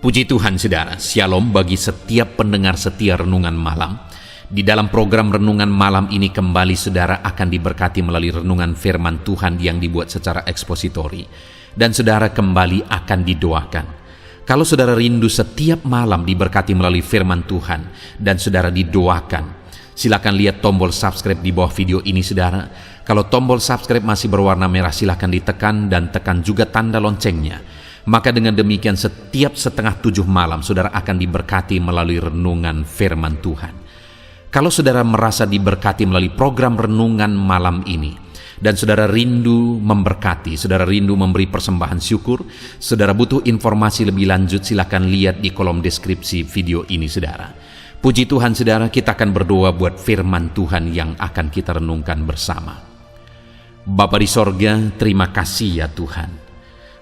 Puji Tuhan saudara, Shalom bagi setiap pendengar setia Renungan Malam. Di dalam program Renungan Malam ini kembali saudara akan diberkati melalui renungan firman Tuhan yang dibuat secara ekspositori. Dan saudara kembali akan didoakan. Kalau saudara rindu setiap malam diberkati melalui firman Tuhan dan saudara didoakan, silakan lihat tombol subscribe di bawah video ini saudara. Kalau tombol subscribe masih berwarna merah silakan ditekan dan tekan juga tanda loncengnya. Maka dengan demikian setiap 6:30 malam saudara akan diberkati melalui renungan firman Tuhan. Kalau saudara merasa diberkati melalui program renungan malam ini dan saudara rindu memberkati, saudara rindu memberi persembahan syukur, saudara butuh informasi lebih lanjut, silakan lihat di kolom deskripsi video ini saudara. Puji Tuhan saudara, kita akan berdoa buat firman Tuhan yang akan kita renungkan bersama. Bapa di sorga, terima kasih ya Tuhan.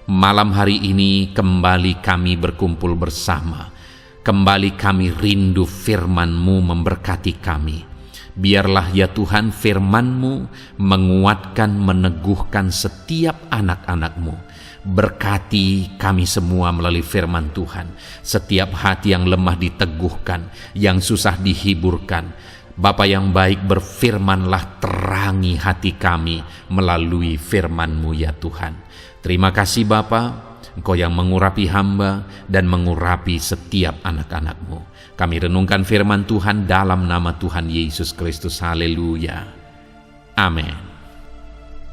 Malam hari ini kembali kami berkumpul bersama. Kembali kami rindu firman-Mu memberkati kami. Biarlah ya Tuhan firman-Mu menguatkan, meneguhkan setiap anak-anak-Mu. Berkati kami semua melalui firman Tuhan. Setiap hati yang lemah diteguhkan, yang susah dihiburkan. Bapa yang baik, berfirmanlah, terangi hati kami melalui firman-Mu ya Tuhan. Terima kasih Bapa, Engkau yang mengurapi hamba dan mengurapi setiap anak-anak-Mu. Kami renungkan firman Tuhan dalam nama Tuhan Yesus Kristus. Haleluya. Amin.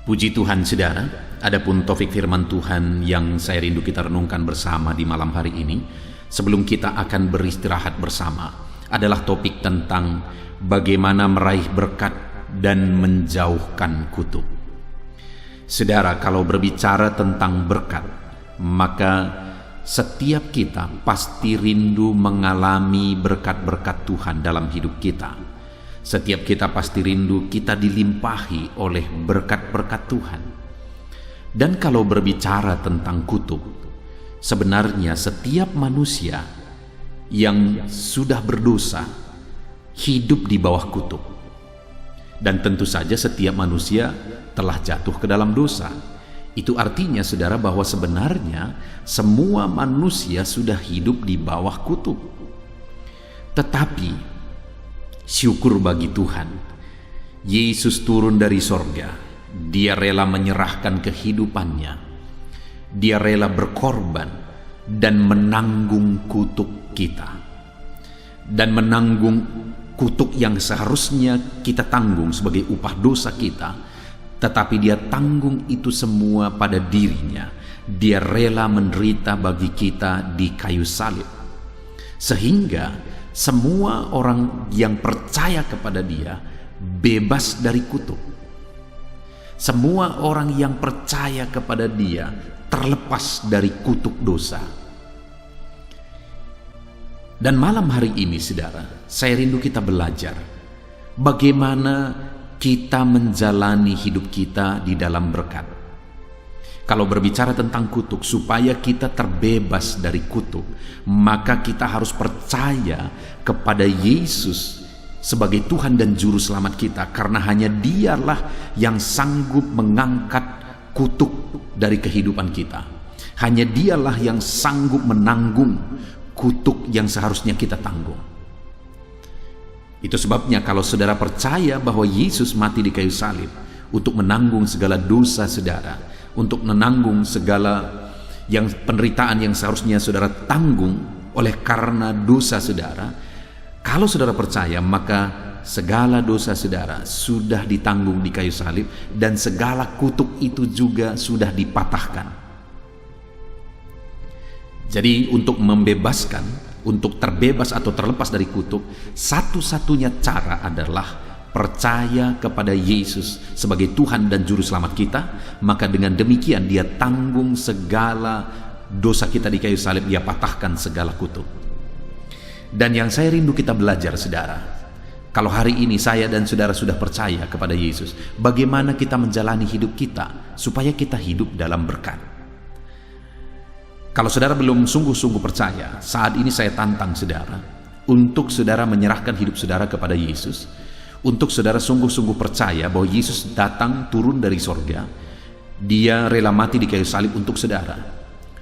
Puji Tuhan saudara, adapun topik firman Tuhan yang saya rindu kita renungkan bersama di malam hari ini, sebelum kita akan beristirahat bersama, adalah topik tentang bagaimana meraih berkat dan menjauhkan kutuk. Saudara, kalau berbicara tentang berkat, maka setiap kita pasti rindu mengalami berkat-berkat Tuhan dalam hidup kita. Setiap kita pasti rindu kita dilimpahi oleh berkat-berkat Tuhan. Dan kalau berbicara tentang kutuk, sebenarnya setiap manusia yang sudah berdosa hidup di bawah kutuk. Dan tentu saja setiap manusia telah jatuh ke dalam dosa. Itu artinya saudara bahwa sebenarnya semua manusia sudah hidup di bawah kutuk. Tetapi syukur bagi Tuhan, Yesus turun dari sorga. Dia rela menyerahkan kehidupannya. Dia rela berkorban dan menanggung kutuk kita. Dan menanggung kutuk yang seharusnya kita tanggung sebagai upah dosa kita, tetapi dia tanggung itu semua pada dirinya. Dia rela menderita bagi kita di kayu salib, sehingga semua orang yang percaya kepada dia bebas dari kutuk. Semua orang yang percaya kepada dia terlepas dari kutuk dosa. Dan malam hari ini saudara, saya rindu kita belajar bagaimana kita menjalani hidup kita di dalam berkat. Kalau berbicara tentang kutuk, supaya kita terbebas dari kutuk, maka kita harus percaya kepada Yesus sebagai Tuhan dan Juru Selamat kita, karena hanya Dialah yang sanggup mengangkat kutuk dari kehidupan kita. Hanya Dialah yang sanggup menanggung kutuk yang seharusnya kita tanggung. Itu sebabnya kalau saudara percaya bahwa Yesus mati di kayu salib untuk menanggung segala dosa saudara, untuk menanggung segala penderitaan yang seharusnya saudara tanggung oleh karena dosa saudara, kalau saudara percaya maka segala dosa saudara sudah ditanggung di kayu salib dan segala kutuk itu juga sudah dipatahkan. Jadi untuk membebaskan, untuk terbebas atau terlepas dari kutuk, satu-satunya cara adalah percaya kepada Yesus sebagai Tuhan dan Juru Selamat kita. Maka dengan demikian dia tanggung segala dosa kita di kayu salib, dia patahkan segala kutuk. Dan yang saya rindu kita belajar saudara, kalau hari ini saya dan saudara sudah percaya kepada Yesus, bagaimana kita menjalani hidup kita supaya kita hidup dalam berkat. Kalau saudara belum sungguh-sungguh percaya, saat ini saya tantang saudara untuk saudara menyerahkan hidup saudara kepada Yesus, untuk saudara sungguh-sungguh percaya bahwa Yesus datang turun dari sorga, dia rela mati di kayu salib untuk saudara.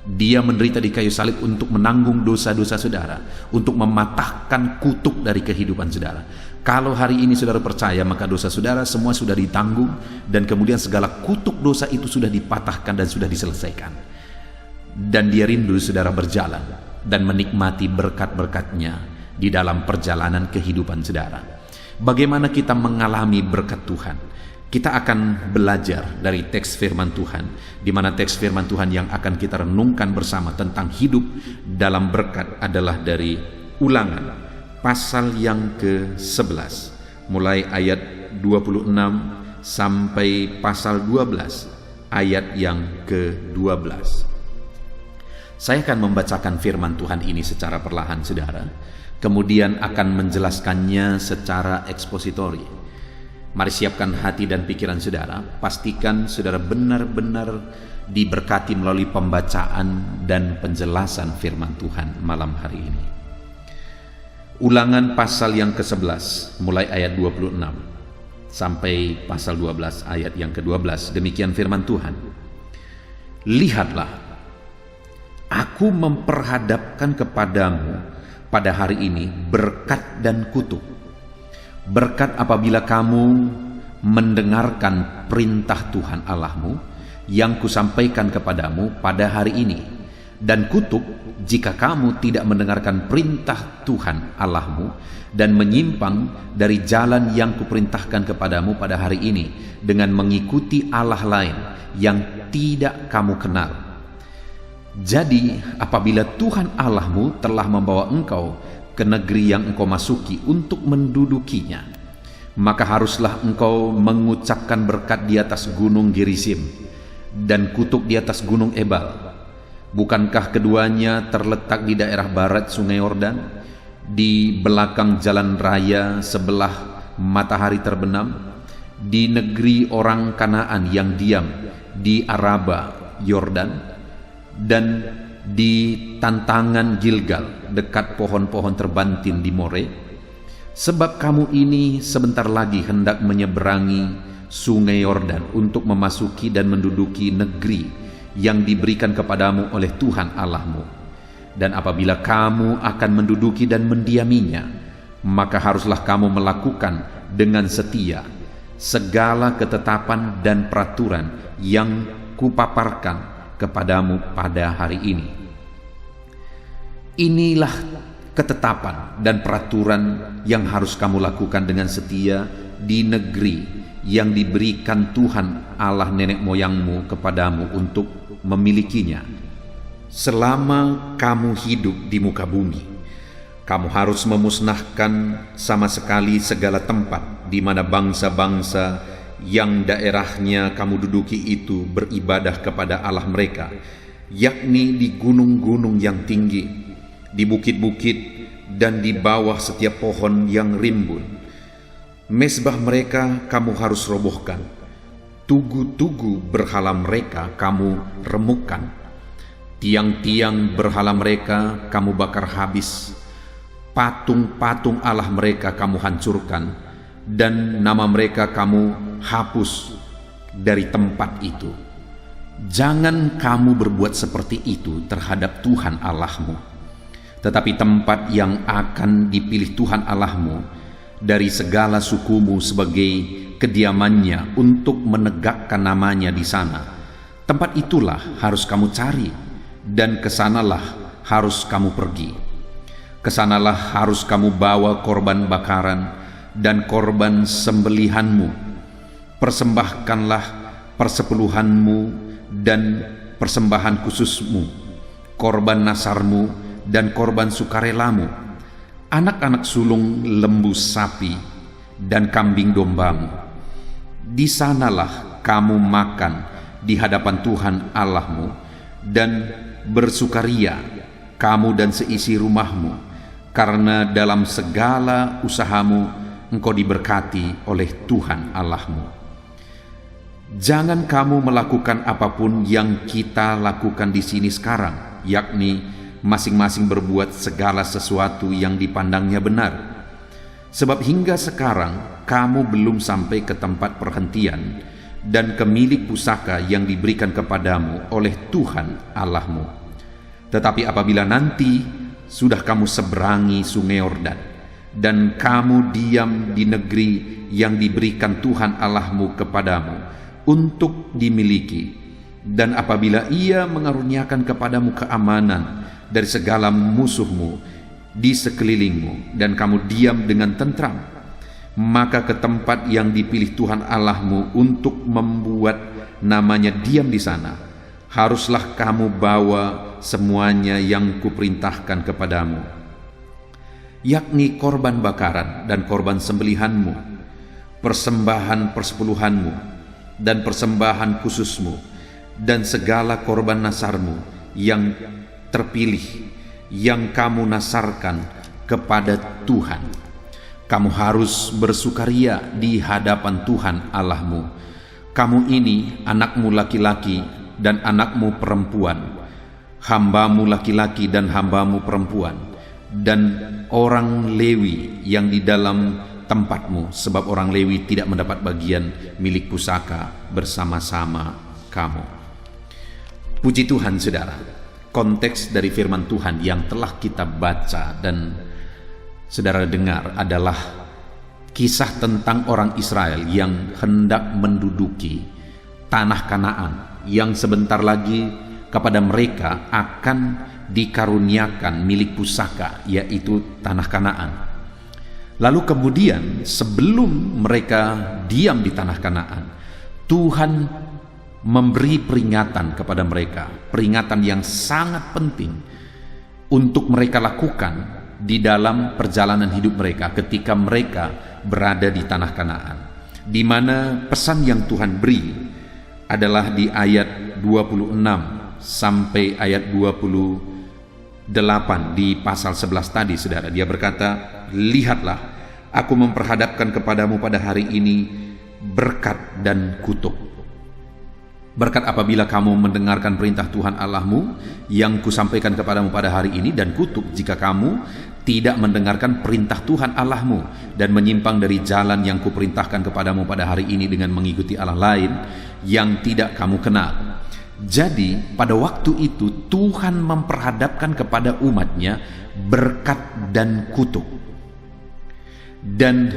Dia menderita di kayu salib untuk menanggung dosa-dosa saudara, untuk mematahkan kutuk dari kehidupan saudara. Kalau hari ini saudara percaya, maka dosa saudara semua sudah ditanggung, dan kemudian segala kutuk dosa itu sudah dipatahkan dan sudah diselesaikan. Dan dia rindu saudara berjalan dan menikmati berkat-berkat-Nya di dalam perjalanan kehidupan saudara. Bagaimana kita mengalami berkat Tuhan? Kita akan belajar dari teks firman Tuhan, di mana teks firman Tuhan yang akan kita renungkan bersama tentang hidup dalam berkat adalah dari Ulangan pasal yang ke-11, mulai ayat 26 sampai pasal 12 ayat yang ke-12. Saya akan membacakan firman Tuhan ini secara perlahan saudara, kemudian akan menjelaskannya secara ekspositori. Mari siapkan hati dan pikiran saudara, pastikan saudara benar-benar diberkati melalui pembacaan dan penjelasan firman Tuhan malam hari ini. Ulangan pasal yang ke-11 mulai ayat 26 sampai pasal 12 ayat yang ke-12. Demikian firman Tuhan. Lihatlah, aku memperhadapkan kepadamu pada hari ini berkat dan kutuk. Berkat apabila kamu mendengarkan perintah Tuhan Allahmu yang kusampaikan kepadamu pada hari ini, dan kutuk jika kamu tidak mendengarkan perintah Tuhan Allahmu dan menyimpang dari jalan yang kuperintahkan kepadamu pada hari ini dengan mengikuti Allah lain yang tidak kamu kenal. Jadi apabila Tuhan Allahmu telah membawa engkau ke negeri yang engkau masuki untuk mendudukinya, maka haruslah engkau mengucapkan berkat di atas gunung Gerisim dan kutuk di atas gunung Ebal. Bukankah keduanya terletak di daerah barat sungai Yordan, di belakang jalan raya sebelah matahari terbenam, di negeri orang Kanaan yang diam di Araba Yordan, dan di tantangan Gilgal dekat pohon-pohon terbantin di More? Sebab kamu ini sebentar lagi hendak menyeberangi sungai Yordan untuk memasuki dan menduduki negeri yang diberikan kepadamu oleh Tuhan Allahmu. Dan apabila kamu akan menduduki dan mendiaminya, maka haruslah kamu melakukan dengan setia segala ketetapan dan peraturan yang kupaparkan kepadamu pada hari ini. Inilah ketetapan dan peraturan yang harus kamu lakukan dengan setia di negeri yang diberikan Tuhan Allah nenek moyangmu kepadamu untuk memilikinya. Selama kamu hidup di muka bumi, kamu harus memusnahkan sama sekali segala tempat di mana bangsa-bangsa yang daerahnya kamu duduki itu beribadah kepada Allah mereka, yakni di gunung-gunung yang tinggi, di bukit-bukit, dan di bawah setiap pohon yang rimbun. Mezbah mereka kamu harus robohkan, tugu-tugu berhala mereka kamu remukkan, tiang-tiang berhala mereka kamu bakar habis, patung-patung Allah mereka kamu hancurkan, dan nama mereka kamu hapus dari tempat itu. Jangan kamu berbuat seperti itu terhadap Tuhan Allahmu. Tetapi tempat yang akan dipilih Tuhan Allahmu dari segala sukumu sebagai kediamannya untuk menegakkan namanya di sana, tempat itulah harus kamu cari, dan kesanalah harus kamu pergi. Kesanalah harus kamu bawa korban bakaran dan korban sembelihanmu. Persembahkanlah persepuluhanmu dan persembahan khususmu, korban nasarmu dan korban sukarelamu, anak-anak sulung lembu sapi dan kambing dombamu. Di sanalah kamu makan di hadapan Tuhan Allahmu dan bersukaria kamu dan seisi rumahmu, karena dalam segala usahamu engkau diberkati oleh Tuhan Allahmu. Jangan kamu melakukan apapun yang kita lakukan di sini sekarang, yakni masing-masing berbuat segala sesuatu yang dipandangnya benar. Sebab hingga sekarang kamu belum sampai ke tempat perhentian dan ke milik pusaka yang diberikan kepadamu oleh Tuhan Allahmu. Tetapi apabila nanti sudah kamu seberangi sungai Yordan, dan kamu diam di negeri yang diberikan Tuhan Allahmu kepadamu untuk dimiliki, dan apabila Ia mengaruniakan kepadamu keamanan dari segala musuhmu di sekelilingmu, dan kamu diam dengan tentram, maka ke tempat yang dipilih Tuhan Allahmu untuk membuat namanya diam di sana, haruslah kamu bawa semuanya yang kuperintahkan kepadamu, yakni korban bakaran dan korban sembelihanmu, persembahan persepuluhanmu dan persembahan khususmu, dan segala korban nasarmu yang terpilih yang kamu nasarkan kepada Tuhan. Kamu harus bersukaria di hadapan Tuhan Allahmu. Kamu ini anakmu laki-laki dan anakmu perempuan, hambamu laki-laki dan hambamu perempuan, dan orang Lewi yang di dalam tempatmu, sebab orang Lewi tidak mendapat bagian milik pusaka bersama-sama kamu. Puji Tuhan, saudara. Konteks dari firman Tuhan yang telah kita baca dan saudara dengar adalah kisah tentang orang Israel yang hendak menduduki tanah Kanaan yang sebentar lagi kepada mereka akan dikaruniakan milik pusaka, yaitu tanah Kanaan. Lalu kemudian sebelum mereka diam di tanah Kanaan, Tuhan memberi peringatan kepada mereka, peringatan yang sangat penting untuk mereka lakukan di dalam perjalanan hidup mereka ketika mereka berada di tanah Kanaan, di mana pesan yang Tuhan beri adalah di ayat 26 sampai ayat 28 di pasal 11 tadi, saudara. Dia berkata, "Lihatlah, aku memperhadapkan kepadamu pada hari ini berkat dan kutuk. Berkat apabila kamu mendengarkan perintah Tuhan Allahmu yang kusampaikan kepadamu pada hari ini, dan kutuk jika kamu tidak mendengarkan perintah Tuhan Allahmu dan menyimpang dari jalan yang kuperintahkan kepadamu pada hari ini dengan mengikuti Allah lain yang tidak kamu kenal." Jadi pada waktu itu Tuhan memperhadapkan kepada umatnya berkat dan kutuk. Dan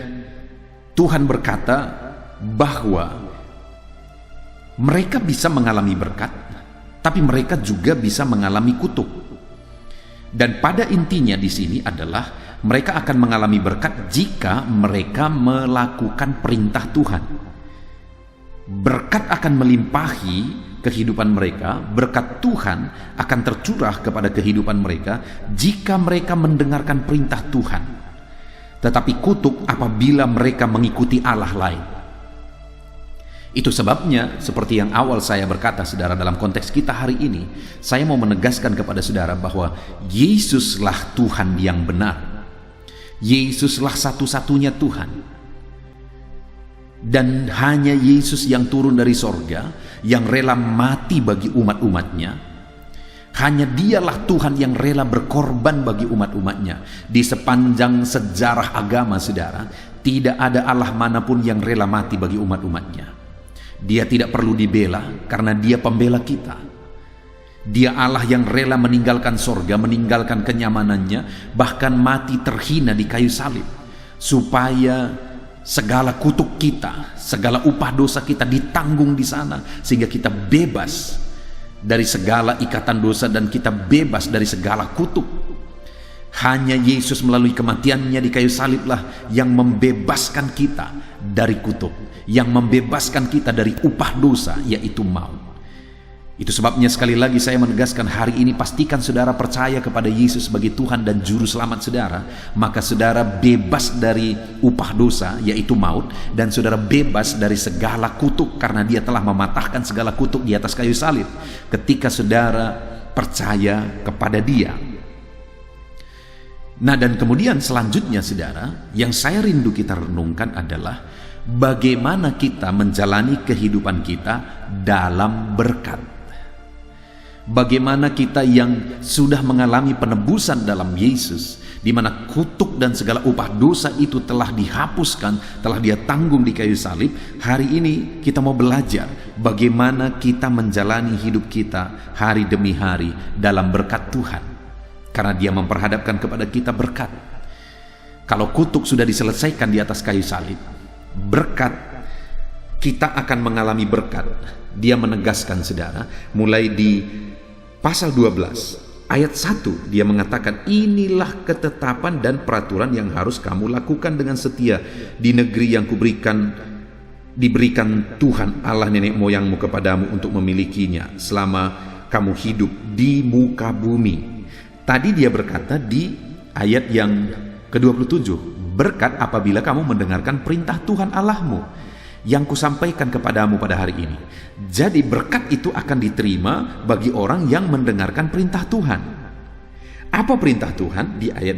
Tuhan berkata bahwa mereka bisa mengalami berkat, tapi mereka juga bisa mengalami kutuk. Dan pada intinya di sini adalah mereka akan mengalami berkat jika mereka melakukan perintah Tuhan. Berkat akan melimpahi kehidupan mereka, berkat Tuhan akan tercurah kepada kehidupan mereka jika mereka mendengarkan perintah Tuhan. Tetapi kutuk apabila mereka mengikuti Allah lain. Itu sebabnya seperti yang awal saya berkata, saudara, dalam konteks kita hari ini, saya mau menegaskan kepada saudara bahwa Yesuslah Tuhan yang benar. Yesuslah satu-satunya Tuhan. Dan hanya Yesus yang turun dari sorga, yang rela mati bagi umat-umatnya. Hanya dialah Tuhan yang rela berkorban bagi umat-umatnya. Di sepanjang sejarah agama, saudara, tidak ada Allah manapun yang rela mati bagi umat-umatnya. Dia tidak perlu dibela karena dia pembela kita. Dia Allah yang rela meninggalkan sorga, meninggalkan kenyamanannya, bahkan mati terhina di kayu salib, supaya segala kutuk kita, segala upah dosa kita ditanggung di sana, sehingga kita bebas dari segala ikatan dosa dan kita bebas dari segala kutuk. Hanya Yesus melalui kematiannya di kayu saliblah yang membebaskan kita dari kutuk, yang membebaskan kita dari upah dosa, yaitu maut. Itu sebabnya sekali lagi saya menegaskan hari ini, pastikan saudara percaya kepada Yesus sebagai Tuhan dan Juru Selamat saudara, maka saudara bebas dari upah dosa, yaitu maut, dan saudara bebas dari segala kutuk karena Dia telah mematahkan segala kutuk di atas kayu salib ketika saudara percaya kepada Dia. Nah, dan kemudian selanjutnya saudara, yang saya rindu kita renungkan adalah bagaimana kita menjalani kehidupan kita dalam berkat. Bagaimana kita yang sudah mengalami penebusan dalam Yesus di mana kutuk dan segala upah dosa itu telah dihapuskan, telah Dia tanggung di kayu salib. Hari ini kita mau belajar bagaimana kita menjalani hidup kita hari demi hari dalam berkat Tuhan, karena Dia memperhadapkan kepada kita berkat. Kalau kutuk sudah diselesaikan di atas kayu salib, berkat, kita akan mengalami berkat. Dia menegaskan, saudara, mulai di pasal 12 ayat 1, Dia mengatakan, inilah ketetapan dan peraturan yang harus kamu lakukan dengan setia di negeri yang diberikan Tuhan Allah nenek moyangmu kepadamu untuk memilikinya selama kamu hidup di muka bumi. Tadi Dia berkata di ayat yang ke-27, berkat apabila kamu mendengarkan perintah Tuhan Allahmu yang kusampaikan kepadamu pada hari ini. Jadi berkat itu akan diterima bagi orang yang mendengarkan perintah Tuhan. Apa perintah Tuhan? Di ayat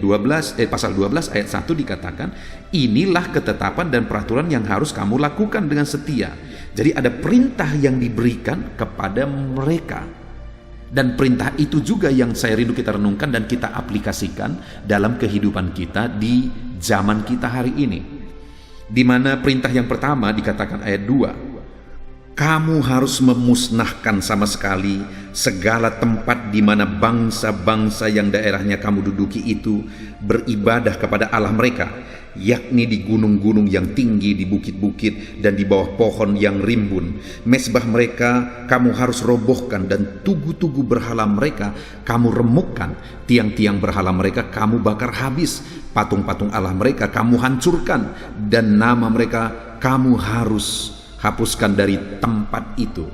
pasal 12 ayat 1 dikatakan, inilah ketetapan dan peraturan yang harus kamu lakukan dengan setia. Jadi ada perintah yang diberikan kepada mereka. Dan perintah itu juga yang saya rindu kita renungkan dan kita aplikasikan dalam kehidupan kita di zaman kita hari ini. Di mana perintah yang pertama dikatakan ayat 2, kamu harus memusnahkan sama sekali segala tempat di mana bangsa-bangsa yang daerahnya kamu duduki itu beribadah kepada Allah mereka, yakni di gunung-gunung yang tinggi, di bukit-bukit, dan di bawah pohon yang rimbun. Mezbah mereka kamu harus robohkan, dan tugu-tugu berhala mereka kamu remukkan. Tiang-tiang berhala mereka kamu bakar habis. Patung-patung Allah mereka kamu hancurkan, dan nama mereka kamu harus hapuskan dari tempat itu.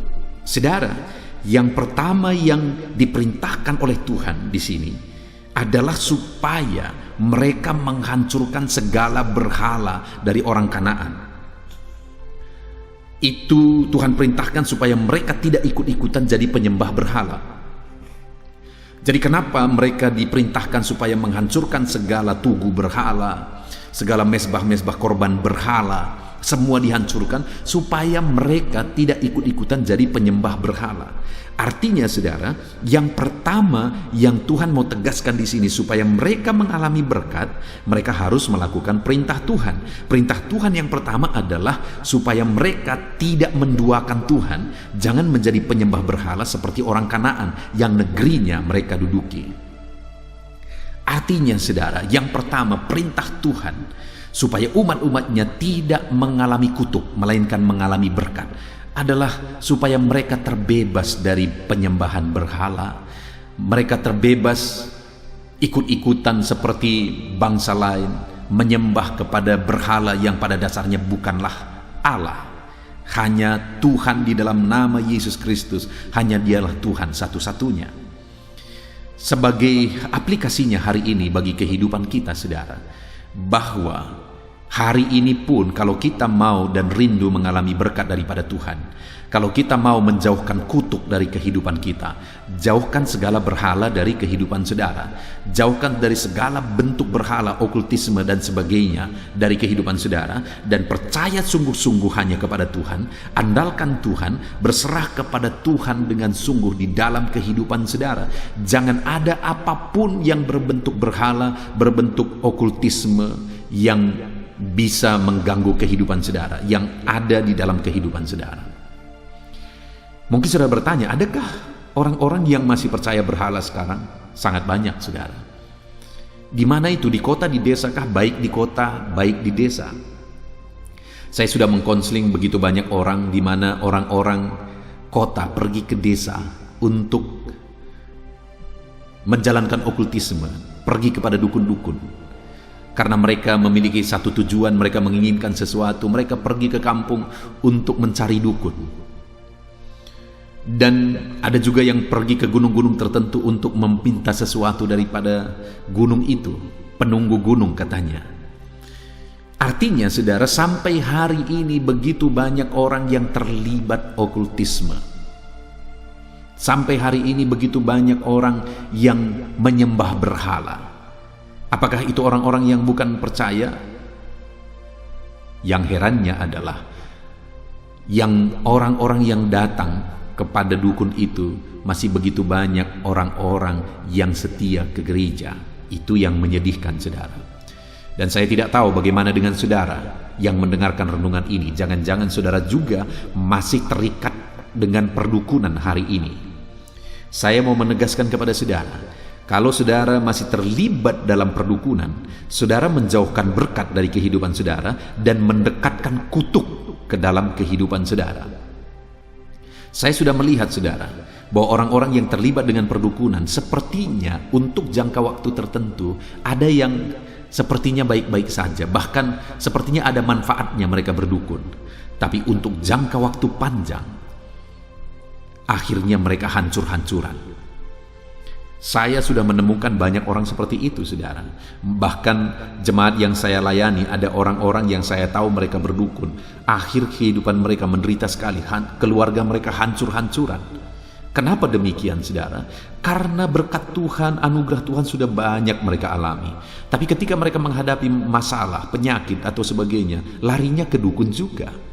Saudara, yang pertama yang diperintahkan oleh Tuhan di sini adalah supaya mereka menghancurkan segala berhala dari orang Kanaan. Itu Tuhan perintahkan supaya mereka tidak ikut-ikutan jadi penyembah berhala. Jadi kenapa mereka diperintahkan supaya menghancurkan segala tugu berhala, segala mezbah-mezbah korban berhala, semua dihancurkan supaya mereka tidak ikut-ikutan jadi penyembah berhala. Artinya, saudara, yang pertama yang Tuhan mau tegaskan di sini supaya mereka mengalami berkat, mereka harus melakukan perintah Tuhan. Perintah Tuhan yang pertama adalah supaya mereka tidak menduakan Tuhan, jangan menjadi penyembah berhala seperti orang Kanaan yang negerinya mereka duduki. Artinya, saudara, yang pertama perintah Tuhan supaya umat-umatnya tidak mengalami kutuk, melainkan mengalami berkat, adalah supaya mereka terbebas dari penyembahan berhala. Mereka terbebas ikut-ikutan seperti bangsa lain, menyembah kepada berhala yang pada dasarnya bukanlah Allah. Hanya Tuhan di dalam nama Yesus Kristus, hanya Dialah Tuhan satu-satunya. Sebagai aplikasinya hari ini bagi kehidupan kita, saudara, bahwa hari ini pun kalau kita mau dan rindu mengalami berkat daripada Tuhan, kalau kita mau menjauhkan kutuk dari kehidupan kita, jauhkan segala berhala dari kehidupan saudara, jauhkan dari segala bentuk berhala, okultisme dan sebagainya dari kehidupan saudara, dan percaya sungguh-sungguh hanya kepada Tuhan, andalkan Tuhan, berserah kepada Tuhan dengan sungguh di dalam kehidupan saudara. Jangan ada apapun yang berbentuk berhala, berbentuk okultisme yang bisa mengganggu kehidupan saudara, yang ada di dalam kehidupan saudara. Mungkin saudara bertanya, adakah orang-orang yang masih percaya berhala sekarang? Sangat banyak, saudara. Di mana itu? Di kota, di desa kah? Baik di kota, baik di desa. Saya sudah mengkonseling begitu banyak orang, di mana orang-orang kota pergi ke desa untuk menjalankan okultisme, pergi kepada dukun-dukun. Karena mereka memiliki satu tujuan, mereka menginginkan sesuatu, mereka pergi ke kampung untuk mencari dukun. Dan ada juga yang pergi ke gunung-gunung tertentu untuk meminta sesuatu daripada gunung itu, penunggu gunung katanya. Artinya, saudara, sampai hari ini begitu banyak orang yang terlibat okultisme. Sampai hari ini begitu banyak orang yang menyembah berhala. Apakah itu orang-orang yang bukan percaya? Yang herannya adalah yang orang-orang yang datang kepada dukun itu masih begitu banyak orang-orang yang setia ke gereja. Itu yang menyedihkan, saudara. Dan saya tidak tahu bagaimana dengan saudara yang mendengarkan renungan ini. Jangan-jangan saudara juga masih terikat dengan perdukunan hari ini. Saya mau menegaskan kepada saudara, kalau saudara masih terlibat dalam perdukunan, saudara menjauhkan berkat dari kehidupan saudara dan mendekatkan kutuk ke dalam kehidupan saudara. Saya sudah melihat, saudara, bahwa orang-orang yang terlibat dengan perdukunan sepertinya untuk jangka waktu tertentu ada yang sepertinya baik-baik saja, bahkan sepertinya ada manfaatnya mereka berdukun. Tapi untuk jangka waktu panjang, akhirnya mereka hancur-hancuran. Saya sudah menemukan banyak orang seperti itu, saudara. Bahkan jemaat yang saya layani, ada orang-orang yang saya tahu mereka berdukun. Akhir kehidupan mereka menderita sekali, keluarga mereka hancur-hancuran. Kenapa demikian, saudara? Karena berkat Tuhan, anugerah Tuhan sudah banyak mereka alami. Tapi ketika mereka menghadapi masalah, penyakit atau sebagainya, larinya ke dukun juga.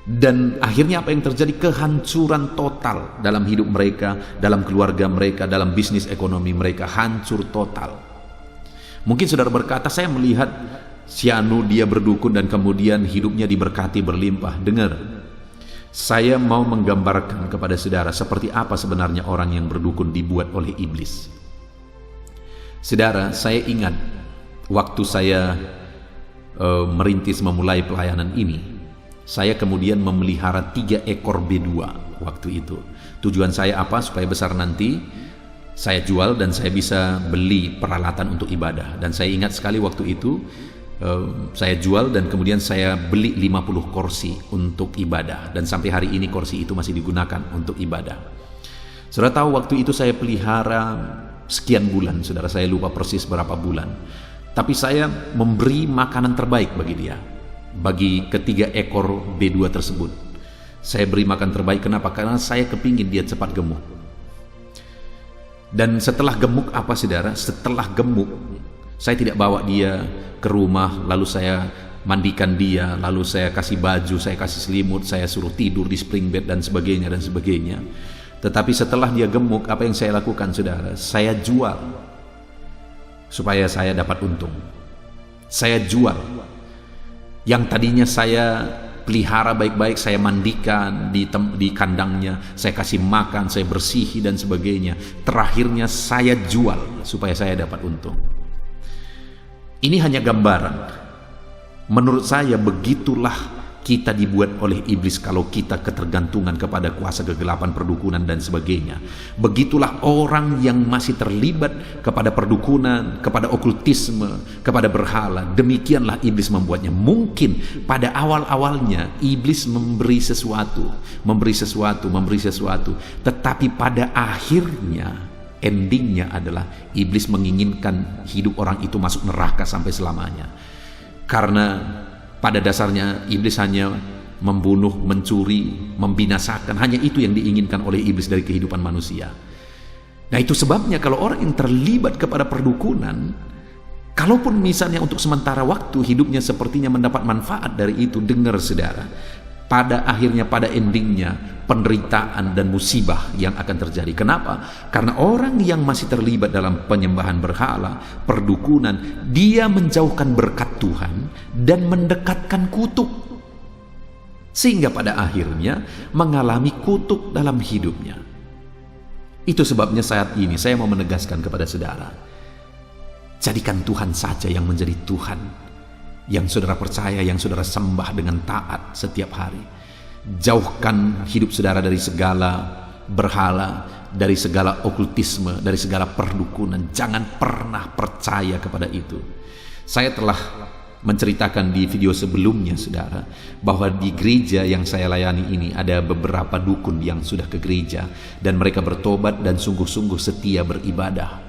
Dan akhirnya apa yang terjadi? Kehancuran total dalam hidup mereka, dalam keluarga mereka, dalam bisnis ekonomi mereka, hancur total. Mungkin saudara berkata, saya melihat si Anu dia berdukun dan kemudian hidupnya diberkati berlimpah. Dengar, saya mau menggambarkan kepada saudara seperti apa sebenarnya orang yang berdukun dibuat oleh iblis. Saudara, saya ingat waktu saya merintis memulai pelayanan ini, saya kemudian memelihara 3 ekor B2 waktu itu. Tujuan saya apa? Supaya besar nanti saya jual dan saya bisa beli peralatan untuk ibadah. Dan saya ingat sekali waktu itu saya jual dan kemudian saya beli 50 kursi untuk ibadah. Dan sampai hari ini kursi itu masih digunakan untuk ibadah. Saudara tahu waktu itu saya pelihara sekian bulan, saudara, saya lupa persis berapa bulan. Tapi saya memberi makanan terbaik bagi dia. Bagi ketiga ekor B2 tersebut saya beri makan terbaik. Kenapa? Karena saya kepingin dia cepat gemuk. Dan setelah gemuk apa, saudara? Setelah gemuk, saya tidak bawa dia ke rumah lalu saya mandikan dia, lalu saya kasih baju, saya kasih selimut, saya suruh tidur di spring bed dan sebagainya dan sebagainya. Tetapi setelah dia gemuk, apa yang saya lakukan, saudara? Saya jual supaya saya dapat untung. Saya jual yang tadinya saya pelihara baik-baik, saya mandikan di kandangnya, saya kasih makan, saya bersihi dan sebagainya. Terakhirnya saya jual supaya saya dapat untung. Ini hanya gambaran. Menurut saya begitulah kita dibuat oleh iblis kalau kita ketergantungan kepada kuasa kegelapan, perdukunan dan sebagainya. Begitulah orang yang masih terlibat kepada perdukunan, kepada okultisme, kepada berhala. Demikianlah iblis membuatnya. Mungkin pada awal-awalnya iblis memberi sesuatu, tetapi pada akhirnya endingnya adalah iblis menginginkan hidup orang itu masuk neraka sampai selamanya. Karena pada dasarnya iblis hanya membunuh, mencuri, membinasakan. Hanya itu yang diinginkan oleh iblis dari kehidupan manusia. Nah, itu sebabnya kalau orang yang terlibat kepada perdukunan, kalaupun misalnya untuk sementara waktu hidupnya sepertinya mendapat manfaat dari itu, dengar saudara, pada akhirnya, pada endingnya, penderitaan dan musibah yang akan terjadi. Kenapa? Karena orang yang masih terlibat dalam penyembahan berhala, perdukunan, dia menjauhkan berkat Tuhan dan mendekatkan kutuk, sehingga pada akhirnya mengalami kutuk dalam hidupnya. Itu sebabnya saat ini saya mau menegaskan kepada saudara, jadikan Tuhan saja yang menjadi Tuhan yang saudara percaya, yang saudara sembah dengan taat setiap hari. Jauhkan hidup saudara dari segala berhala, dari segala okultisme, dari segala perdukunan. Jangan pernah percaya kepada itu. Saya telah menceritakan di video sebelumnya, saudara, bahwa di gereja yang saya layani ini ada beberapa dukun yang sudah ke gereja dan mereka bertobat dan sungguh-sungguh setia beribadah.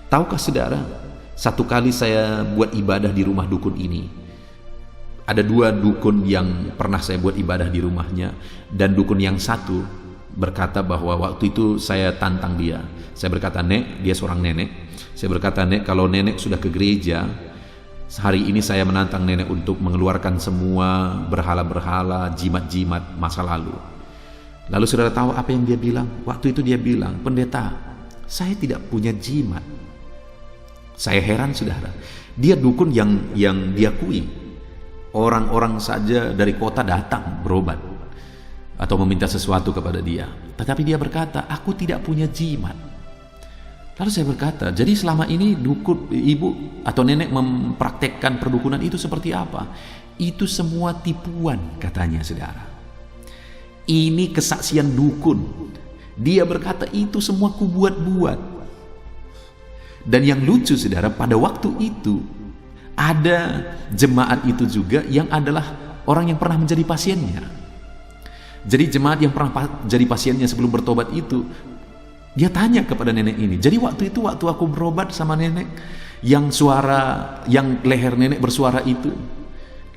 Tahukah saudara, satu kali saya buat ibadah di rumah dukun ini. Ada 2 dukun yang pernah saya buat ibadah di rumahnya, dan dukun yang satu berkata bahwa waktu itu saya tantang dia. Saya berkata, "Nek," dia seorang nenek. Saya berkata, "Nek, kalau nenek sudah ke gereja, hari ini saya menantang nenek untuk mengeluarkan semua berhala-berhala, jimat-jimat masa lalu." Lalu saudara tahu apa yang dia bilang? Waktu itu dia bilang, "Pendeta, saya tidak punya jimat. Saya heran saudara, dia dukun yang diakui. Orang-orang saja dari kota datang berobat atau meminta sesuatu kepada dia. Tetapi dia berkata, aku tidak punya jimat. Lalu saya berkata, jadi selama ini dukun, ibu atau nenek mempraktekkan perdukunan itu seperti apa? Itu semua tipuan, katanya saudara. Ini kesaksian dukun. Dia berkata itu semua kubuat-buat. Dan yang lucu saudara, pada waktu itu ada jemaat itu juga yang adalah orang yang pernah menjadi pasiennya. Jadi jemaat yang pernah jadi pasiennya sebelum bertobat itu, dia tanya kepada nenek ini, jadi waktu itu waktu aku berobat sama nenek, yang leher nenek bersuara itu,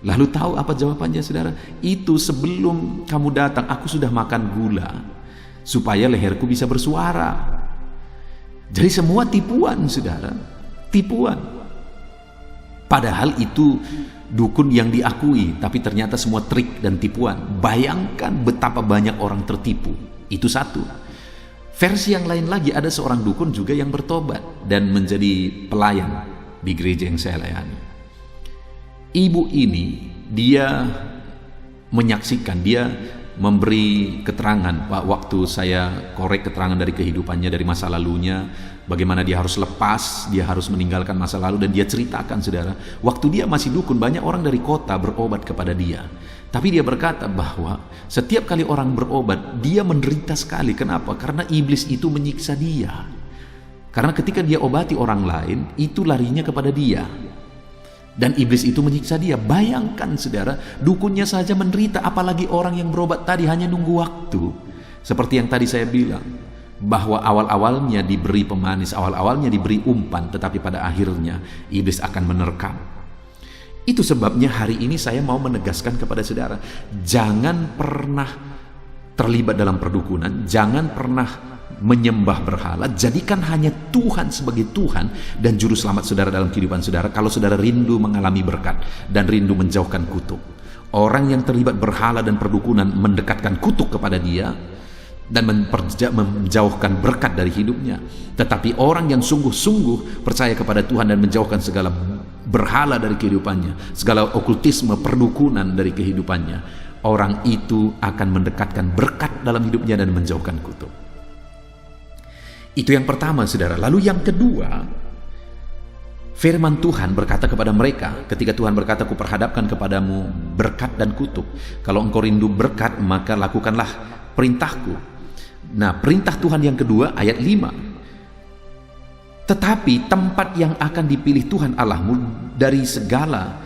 lalu tahu apa jawabannya saudara? Itu sebelum kamu datang aku sudah makan gula supaya leherku bisa bersuara. Jadi semua tipuan saudara, tipuan. Padahal itu dukun yang diakui, tapi ternyata semua trik dan tipuan. Bayangkan betapa banyak orang tertipu. Itu satu. Versi yang lain lagi, ada seorang dukun juga yang bertobat dan menjadi pelayan di gereja yang saya layani. Ibu ini dia menyaksikan, dia memberi keterangan waktu saya korek keterangan dari kehidupannya, dari masa lalunya, bagaimana dia harus lepas, dia harus meninggalkan masa lalu, dan dia ceritakan saudara, waktu dia masih dukun banyak orang dari kota berobat kepada dia, tapi dia berkata bahwa setiap kali orang berobat dia menderita sekali. Kenapa? Karena iblis itu menyiksa dia, karena ketika dia obati orang lain itu larinya kepada dia. Dan iblis itu menyiksa dia. Bayangkan saudara, dukunnya saja menderita, apalagi orang yang berobat tadi hanya nunggu waktu. Seperti yang tadi saya bilang, bahwa awal-awalnya diberi pemanis, awal-awalnya diberi umpan, tetapi pada akhirnya iblis akan menerkam. Itu sebabnya hari ini saya mau menegaskan kepada saudara, jangan pernah terlibat dalam perdukunan, jangan pernah menyembah berhala. Jadikan hanya Tuhan sebagai Tuhan dan juru selamat saudara dalam kehidupan saudara. Kalau saudara rindu mengalami berkat dan rindu menjauhkan kutuk. Orang yang terlibat berhala dan perdukunan mendekatkan kutuk kepada dia dan menjauhkan berkat dari hidupnya. Tetapi orang yang sungguh-sungguh percaya kepada Tuhan dan menjauhkan segala berhala dari kehidupannya, segala okultisme, perdukunan dari kehidupannya, orang itu akan mendekatkan berkat dalam hidupnya dan menjauhkan kutuk. Itu yang pertama saudara. Lalu yang kedua, firman Tuhan berkata kepada mereka, ketika Tuhan berkata, kuperhadapkan kepadamu berkat dan kutuk. Kalau engkau rindu berkat, maka lakukanlah perintahku. Nah, perintah Tuhan yang kedua ayat 5. Tetapi tempat yang akan dipilih Tuhan Allahmu dari segala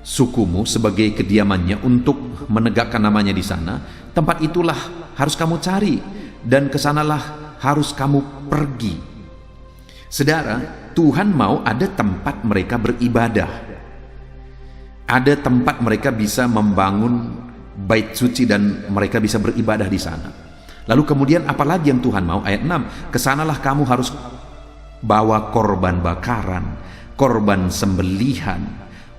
sukumu sebagai kediamannya untuk menegakkan namanya di sana, tempat itulah harus kamu cari dan kesanalah harus kamu pergi. Saudara, Tuhan mau ada tempat mereka beribadah, ada tempat mereka bisa membangun bait suci dan mereka bisa beribadah di sana. Lalu kemudian apalagi yang Tuhan mau? Ayat 6, kesanalah kamu harus bawa korban bakaran, korban sembelihan,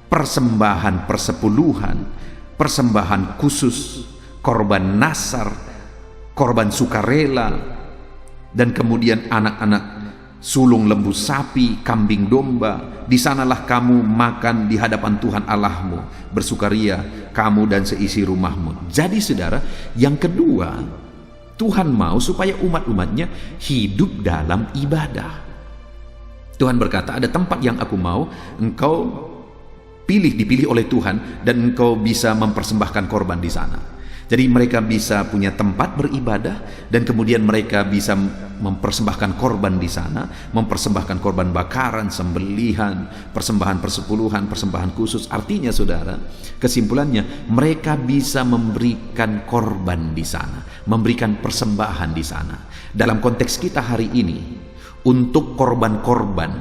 persembahan persepuluhan, persembahan khusus, korban nasar, korban sukarela, dan kemudian anak-anak sulung lembu sapi, kambing domba. Di sanalah kamu makan di hadapan Tuhan Allahmu, bersukaria kamu dan seisi rumahmu. Jadi saudara, yang kedua, Tuhan mau supaya umat-umatnya hidup dalam ibadah. Tuhan berkata, ada tempat yang aku mau engkau dipilih oleh Tuhan, dan engkau bisa mempersembahkan korban di sana. Jadi mereka bisa punya tempat beribadah dan kemudian mereka bisa mempersembahkan korban di sana, mempersembahkan korban bakaran, sembelihan, persembahan persepuluhan, persembahan khusus. Artinya saudara, kesimpulannya mereka bisa memberikan korban di sana, memberikan persembahan di sana. Dalam konteks kita hari ini, untuk korban-korban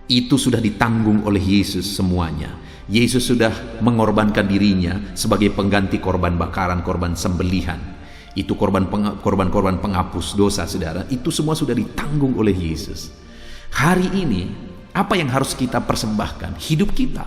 itu sudah ditanggung oleh Yesus semuanya. Yesus sudah mengorbankan dirinya sebagai pengganti korban bakaran, korban sembelihan. Itu korban-korban penghapus dosa saudara. Itu semua sudah ditanggung oleh Yesus. Hari ini apa yang harus kita persembahkan? Hidup kita.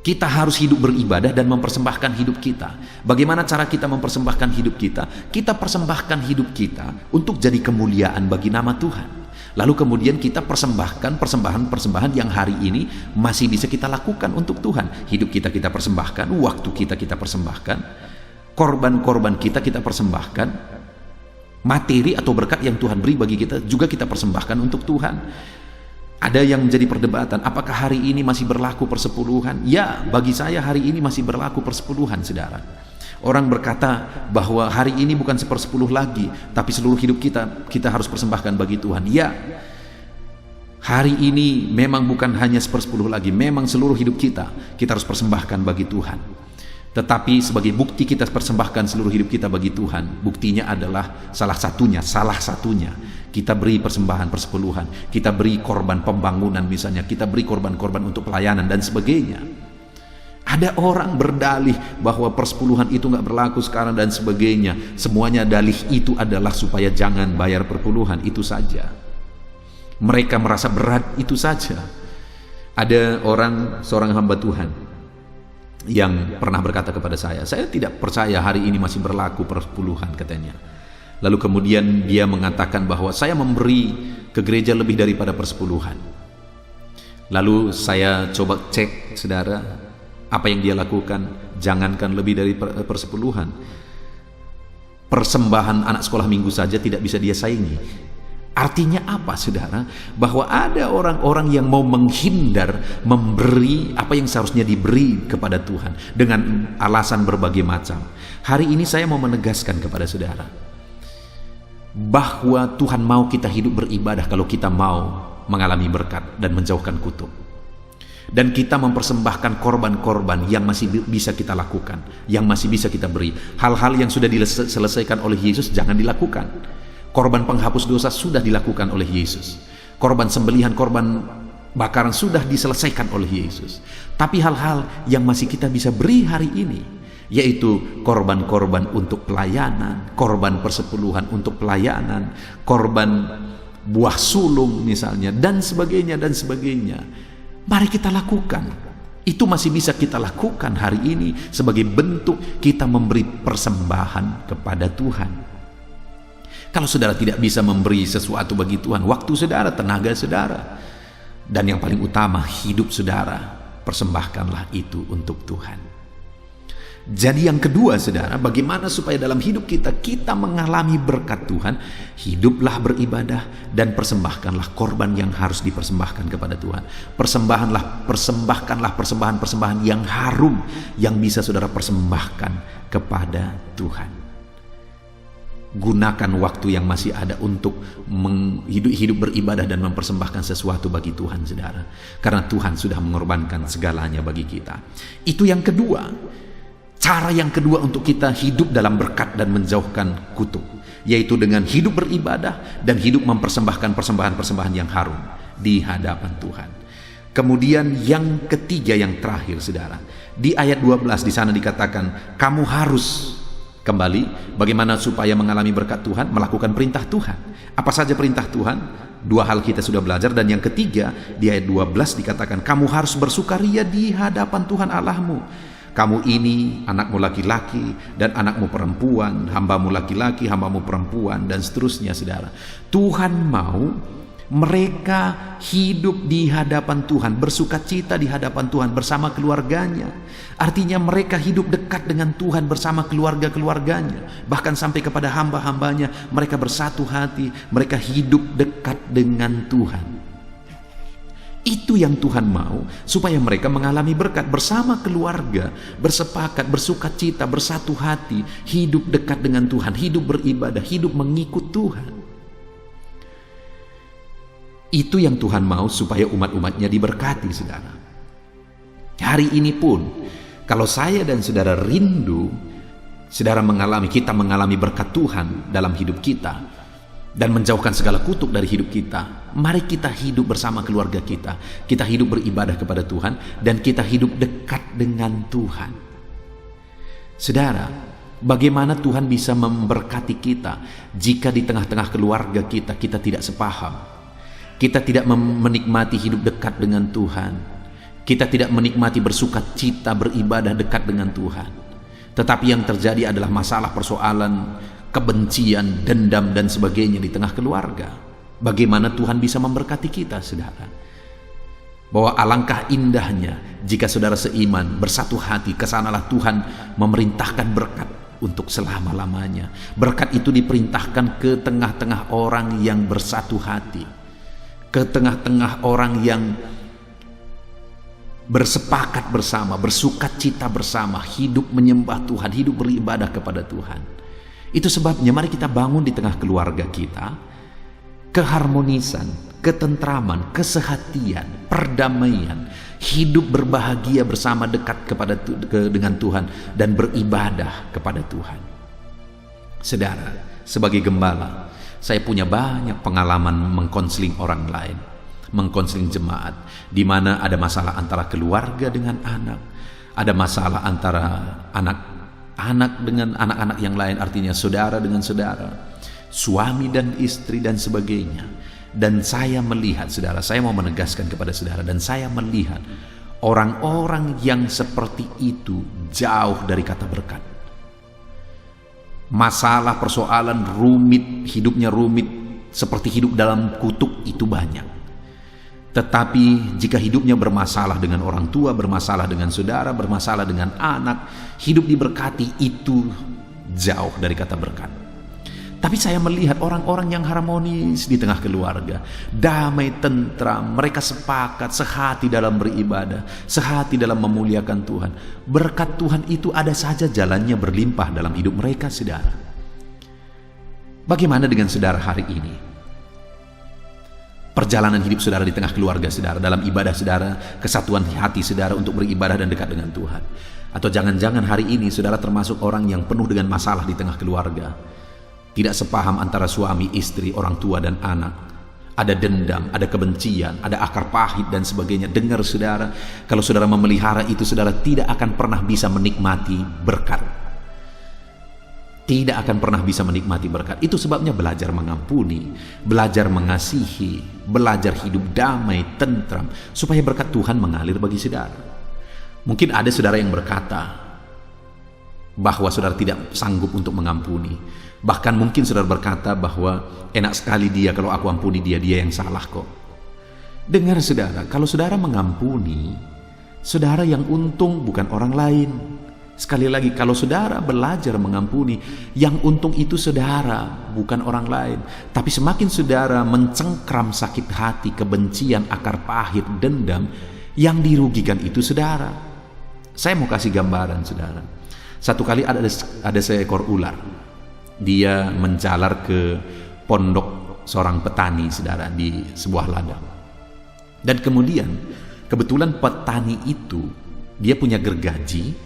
Kita harus hidup beribadah dan mempersembahkan hidup kita. Bagaimana cara kita mempersembahkan hidup kita? Kita persembahkan hidup kita untuk jadi kemuliaan bagi nama Tuhan. Lalu kemudian kita persembahkan persembahan-persembahan yang hari ini masih bisa kita lakukan untuk Tuhan. Hidup kita persembahkan, waktu kita persembahkan, korban-korban kita persembahkan, materi atau berkat yang Tuhan beri bagi kita juga kita persembahkan untuk Tuhan. Ada yang menjadi perdebatan, apakah hari ini masih berlaku persepuluhan? Ya, bagi saya hari ini masih berlaku persepuluhan, saudara. Orang berkata bahwa hari ini bukan 1/10 lagi, tapi seluruh hidup kita harus persembahkan bagi Tuhan. Ya, hari ini memang bukan hanya 1/10 lagi, memang seluruh hidup kita harus persembahkan bagi Tuhan. Tetapi sebagai bukti kita persembahkan seluruh hidup kita bagi Tuhan, buktinya adalah salah satunya kita beri persembahan persepuluhan, kita beri korban pembangunan misalnya, kita beri korban-korban untuk pelayanan dan sebagainya. Ada orang berdalih bahwa persepuluhan itu nggak berlaku sekarang dan sebagainya. Semuanya dalih itu adalah supaya jangan bayar perpuluhan, itu saja. Mereka merasa berat, itu saja. Ada seorang hamba Tuhan yang pernah berkata kepada saya tidak percaya hari ini masih berlaku persepuluhan, katanya. Lalu kemudian dia mengatakan bahwa saya memberi ke gereja lebih daripada persepuluhan. Lalu saya coba cek, saudara, apa yang dia lakukan. Jangankan lebih dari persepuluhan, persembahan anak sekolah minggu saja tidak bisa dia saingi. Artinya apa, saudara? Bahwa ada orang-orang yang mau menghindar memberi apa yang seharusnya diberi kepada Tuhan dengan alasan berbagai macam. Hari ini saya mau menegaskan kepada saudara bahwa Tuhan mau kita hidup beribadah kalau kita mau mengalami berkat dan menjauhkan kutuk. Dan kita mempersembahkan korban-korban yang masih bisa kita lakukan, yang masih bisa kita beri. Hal-hal yang sudah diselesaikan oleh Yesus jangan dilakukan. Korban penghapus dosa sudah dilakukan oleh Yesus. Korban sembelihan, korban bakaran sudah diselesaikan oleh Yesus. Tapi hal-hal yang masih kita bisa beri hari ini, yaitu korban-korban untuk pelayanan, korban persepuluhan untuk pelayanan, korban buah sulung misalnya, dan sebagainya. Mari kita lakukan. Itu masih bisa kita lakukan hari ini sebagai bentuk kita memberi persembahan kepada Tuhan. Kalau saudara tidak bisa memberi sesuatu bagi Tuhan, waktu saudara, tenaga saudara, dan yang paling utama hidup saudara, persembahkanlah itu untuk Tuhan. Jadi yang kedua, saudara, bagaimana supaya dalam hidup kita mengalami berkat Tuhan? Hiduplah beribadah dan persembahkanlah korban yang harus dipersembahkan kepada Tuhan. Persembahkanlah persembahan-persembahan yang harum yang bisa saudara persembahkan kepada Tuhan. Gunakan waktu yang masih ada untuk hidup beribadah dan mempersembahkan sesuatu bagi Tuhan, saudara. Karena Tuhan sudah mengorbankan segalanya bagi kita. Itu yang kedua. Cara yang kedua untuk kita hidup dalam berkat dan menjauhkan kutuk, yaitu dengan hidup beribadah dan hidup mempersembahkan persembahan-persembahan yang harum di hadapan Tuhan. Kemudian yang ketiga, yang terakhir, saudara, di ayat 12 di sana dikatakan kamu harus kembali. Bagaimana supaya mengalami berkat Tuhan? Melakukan perintah Tuhan. Apa saja perintah Tuhan? Dua hal kita sudah belajar. Dan yang ketiga di ayat 12 dikatakan kamu harus bersukaria di hadapan Tuhan Allahmu. Kamu ini anakmu laki-laki dan anakmu perempuan, hambamu laki-laki, hambamu perempuan, dan seterusnya, saudara. Tuhan mau mereka hidup di hadapan Tuhan, bersukacita di hadapan Tuhan bersama keluarganya. Artinya mereka hidup dekat dengan Tuhan bersama keluarga-keluarganya. Bahkan sampai kepada hamba-hambanya, mereka bersatu hati, mereka hidup dekat dengan Tuhan. Itu yang Tuhan mau, supaya mereka mengalami berkat bersama keluarga, bersepakat, bersukacita, bersatu hati, hidup dekat dengan Tuhan, hidup beribadah, hidup mengikut Tuhan. Itu yang Tuhan mau supaya umat-umatnya diberkati, saudara. Hari ini pun, kalau saya dan saudara rindu, kita mengalami berkat Tuhan dalam hidup kita, dan menjauhkan segala kutuk dari hidup kita, mari kita hidup bersama keluarga kita. Kita hidup beribadah kepada Tuhan dan kita hidup dekat dengan Tuhan. Saudara, bagaimana Tuhan bisa memberkati kita jika di tengah-tengah keluarga kita tidak sepaham? Kita tidak menikmati hidup dekat dengan Tuhan. Kita tidak menikmati bersukacita beribadah dekat dengan Tuhan. Tetapi yang terjadi adalah masalah, persoalan, kebencian, dendam, dan sebagainya di tengah keluarga. Bagaimana Tuhan bisa memberkati kita, saudara. Bahwa alangkah indahnya jika saudara seiman, bersatu hati, kesanalah Tuhan memerintahkan berkat untuk selama-lamanya. Berkat itu diperintahkan ke tengah-tengah orang yang bersatu hati, ke tengah-tengah orang yang bersepakat bersama, bersukacita bersama, hidup menyembah Tuhan, hidup beribadah kepada Tuhan. Itu sebabnya mari kita bangun di tengah keluarga kita keharmonisan, ketentraman, kesehatian, perdamaian, hidup berbahagia bersama, dekat dengan Tuhan, dan beribadah kepada Tuhan. Saudara, sebagai gembala, saya punya banyak pengalaman mengkonseling orang lain, mengkonseling jemaat, di mana ada masalah antara keluarga dengan anak, ada masalah antara anak-anak dengan anak-anak yang lain, artinya saudara dengan saudara, suami dan istri dan sebagainya. Dan saya melihat, saudara, saya mau menegaskan kepada saudara, dan saya melihat orang-orang yang seperti itu jauh dari kata berkat. Masalah, persoalan rumit, hidupnya rumit, seperti hidup dalam kutuk, itu banyak. Tetapi jika hidupnya bermasalah dengan orang tua, bermasalah dengan saudara, bermasalah dengan anak, hidup diberkati, itu jauh dari kata berkat. Tapi saya melihat orang-orang yang harmonis di tengah keluarga, damai, tentram, mereka sepakat, sehati dalam beribadah, sehati dalam memuliakan Tuhan. Berkat Tuhan itu ada saja jalannya berlimpah dalam hidup mereka, saudara. Bagaimana dengan saudara hari ini? Perjalanan hidup saudara di tengah keluarga saudara, dalam ibadah saudara, kesatuan hati saudara untuk beribadah dan dekat dengan Tuhan. Atau jangan-jangan hari ini saudara termasuk orang yang penuh dengan masalah di tengah keluarga. Tidak sepaham antara suami, istri, orang tua, dan anak. Ada dendam, ada kebencian, ada akar pahit dan sebagainya. Dengar saudara, kalau saudara memelihara itu, saudara tidak akan pernah bisa menikmati berkat. Tidak akan pernah bisa menikmati berkat. Itu sebabnya belajar mengampuni, belajar mengasihi, belajar hidup damai, tentram, supaya berkat Tuhan mengalir bagi saudara. Mungkin ada saudara yang berkata bahwa saudara tidak sanggup untuk mengampuni. Bahkan mungkin saudara berkata bahwa enak sekali dia, kalau aku ampuni dia yang salah kok. Dengar saudara, kalau saudara mengampuni, saudara yang untung bukan orang lain. Sekali lagi, kalau saudara belajar mengampuni, yang untung itu saudara, bukan orang lain. Tapi semakin saudara mencengkram sakit hati, kebencian, akar pahit, dendam, yang dirugikan itu saudara. Saya mau kasih gambaran saudara. Satu kali ada seekor ular. Dia menjalar ke pondok seorang petani, saudara, di sebuah ladang. Dan kemudian kebetulan petani itu dia punya gergaji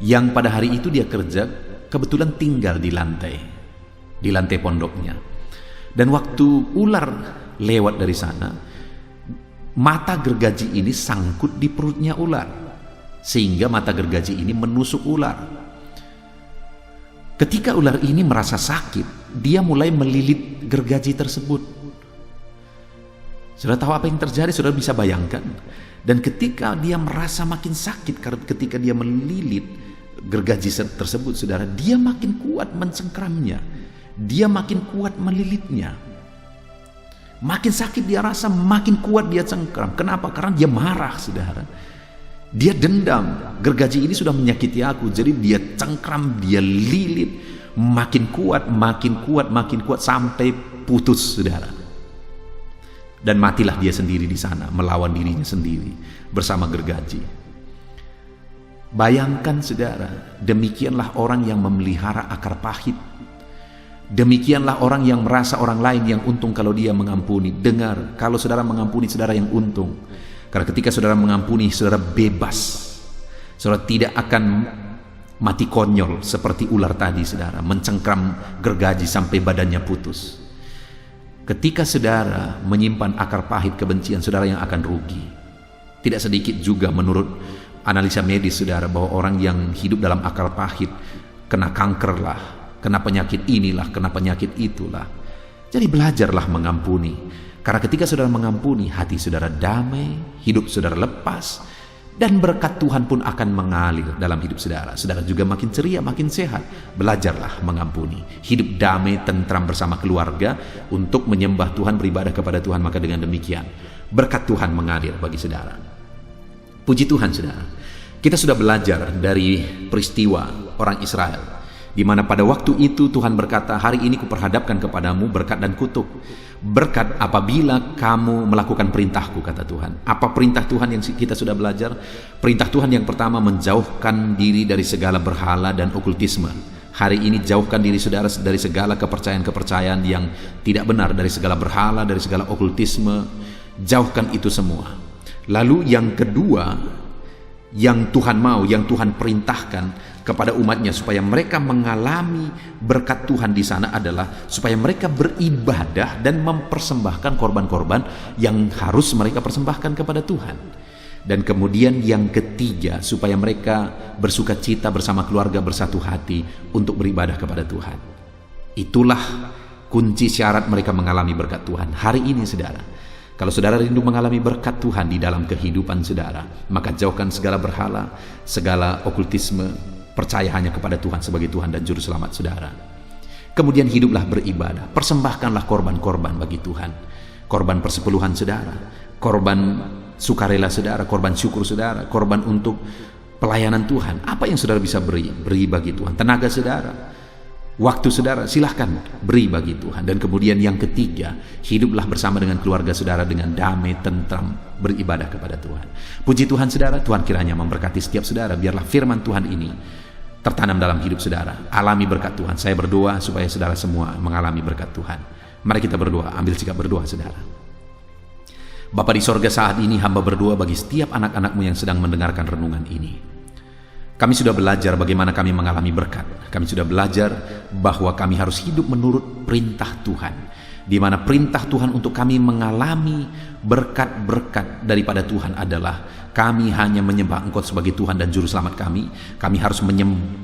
yang pada hari itu dia kerja, kebetulan tinggal di lantai pondoknya. Dan waktu ular lewat dari sana, mata gergaji ini sangkut di perutnya ular, sehingga mata gergaji ini menusuk ular. Ketika ular ini merasa sakit, dia mulai melilit gergaji tersebut. Saudara tahu apa yang terjadi? Saudara bisa bayangkan. Dan ketika dia merasa makin sakit, karena ketika dia melilit gergaji tersebut, saudara, dia makin kuat mencengkramnya. Dia makin kuat melilitnya. Makin sakit dia rasa, makin kuat dia cengkram. Kenapa? Karena dia marah, saudara. Dia dendam, gergaji ini sudah menyakiti aku, jadi dia cengkram, dia lilit, makin kuat, sampai putus, saudara. Dan matilah dia sendiri di sana, melawan dirinya sendiri bersama gergaji. Bayangkan saudara, demikianlah orang yang memelihara akar pahit. Demikianlah orang yang merasa orang lain yang untung kalau dia mengampuni. Dengar, kalau saudara mengampuni, saudara yang untung. Karena ketika saudara mengampuni, saudara bebas. Saudara tidak akan mati konyol seperti ular tadi, saudara, mencengkram gergaji sampai badannya putus. Ketika saudara menyimpan akar pahit kebencian, saudara yang akan rugi. Tidak sedikit juga menurut analisa medis, saudara, bahwa orang yang hidup dalam akar pahit kena kanker lah, kena penyakit inilah, kena penyakit itulah. Jadi belajarlah mengampuni. Karena ketika saudara mengampuni, hati saudara damai, hidup saudara lepas, Dan berkat Tuhan pun akan mengalir dalam hidup saudara. Saudara juga makin ceria, makin sehat. Belajarlah mengampuni. Hidup damai, tentram bersama keluarga untuk menyembah Tuhan, beribadah kepada Tuhan. Maka dengan demikian, berkat Tuhan mengalir bagi saudara. Puji Tuhan saudara. Kita sudah belajar dari peristiwa orang Israel, di mana pada waktu itu Tuhan berkata, hari ini kuperhadapkan kepadamu berkat dan kutuk. Berkat apabila kamu melakukan perintahku, kata Tuhan. Apa perintah Tuhan yang kita sudah belajar? Perintah Tuhan yang pertama, menjauhkan diri dari segala berhala dan okultisme. Hari ini jauhkan diri saudara dari segala kepercayaan-kepercayaan yang tidak benar, dari segala berhala, dari segala okultisme. Jauhkan itu semua. Lalu yang kedua, yang Tuhan mau, yang Tuhan perintahkan kepada umatnya supaya mereka mengalami berkat Tuhan di sana adalah supaya mereka beribadah dan mempersembahkan korban-korban yang harus mereka persembahkan kepada Tuhan. Dan kemudian yang ketiga, supaya mereka bersuka cita bersama keluarga, bersatu hati untuk beribadah kepada Tuhan. Itulah kunci syarat mereka mengalami berkat Tuhan. Hari ini saudara, kalau saudara rindu mengalami berkat Tuhan di dalam kehidupan saudara, maka jauhkan segala berhala, segala okultisme, percaya hanya kepada Tuhan sebagai Tuhan dan Juru Selamat saudara. Kemudian hiduplah beribadah, persembahkanlah korban-korban bagi Tuhan. Korban persepuluhan saudara, korban sukarela saudara, korban syukur saudara, korban untuk pelayanan Tuhan. Apa yang saudara bisa beri? Beri bagi Tuhan. Tenaga saudara, waktu saudara, silahkan beri bagi Tuhan. Dan kemudian yang ketiga, hiduplah bersama dengan keluarga saudara dengan damai, tentram, beribadah kepada Tuhan. Puji Tuhan saudara, Tuhan kiranya memberkati setiap saudara. Biarlah firman Tuhan ini tertanam dalam hidup saudara. Alami berkat Tuhan. Saya berdoa supaya saudara semua mengalami berkat Tuhan. Mari kita berdoa, ambil sikap berdoa saudara. Bapa di sorga, saat ini hamba berdoa bagi setiap anak-anakmu yang sedang mendengarkan renungan ini. Kami sudah belajar bagaimana kami mengalami berkat. Kami sudah belajar bahwa kami harus hidup menurut perintah Tuhan, di mana perintah Tuhan untuk kami mengalami berkat-berkat daripada Tuhan adalah kami hanya menyembah Engkau sebagai Tuhan dan Juru Selamat kami. Kami harus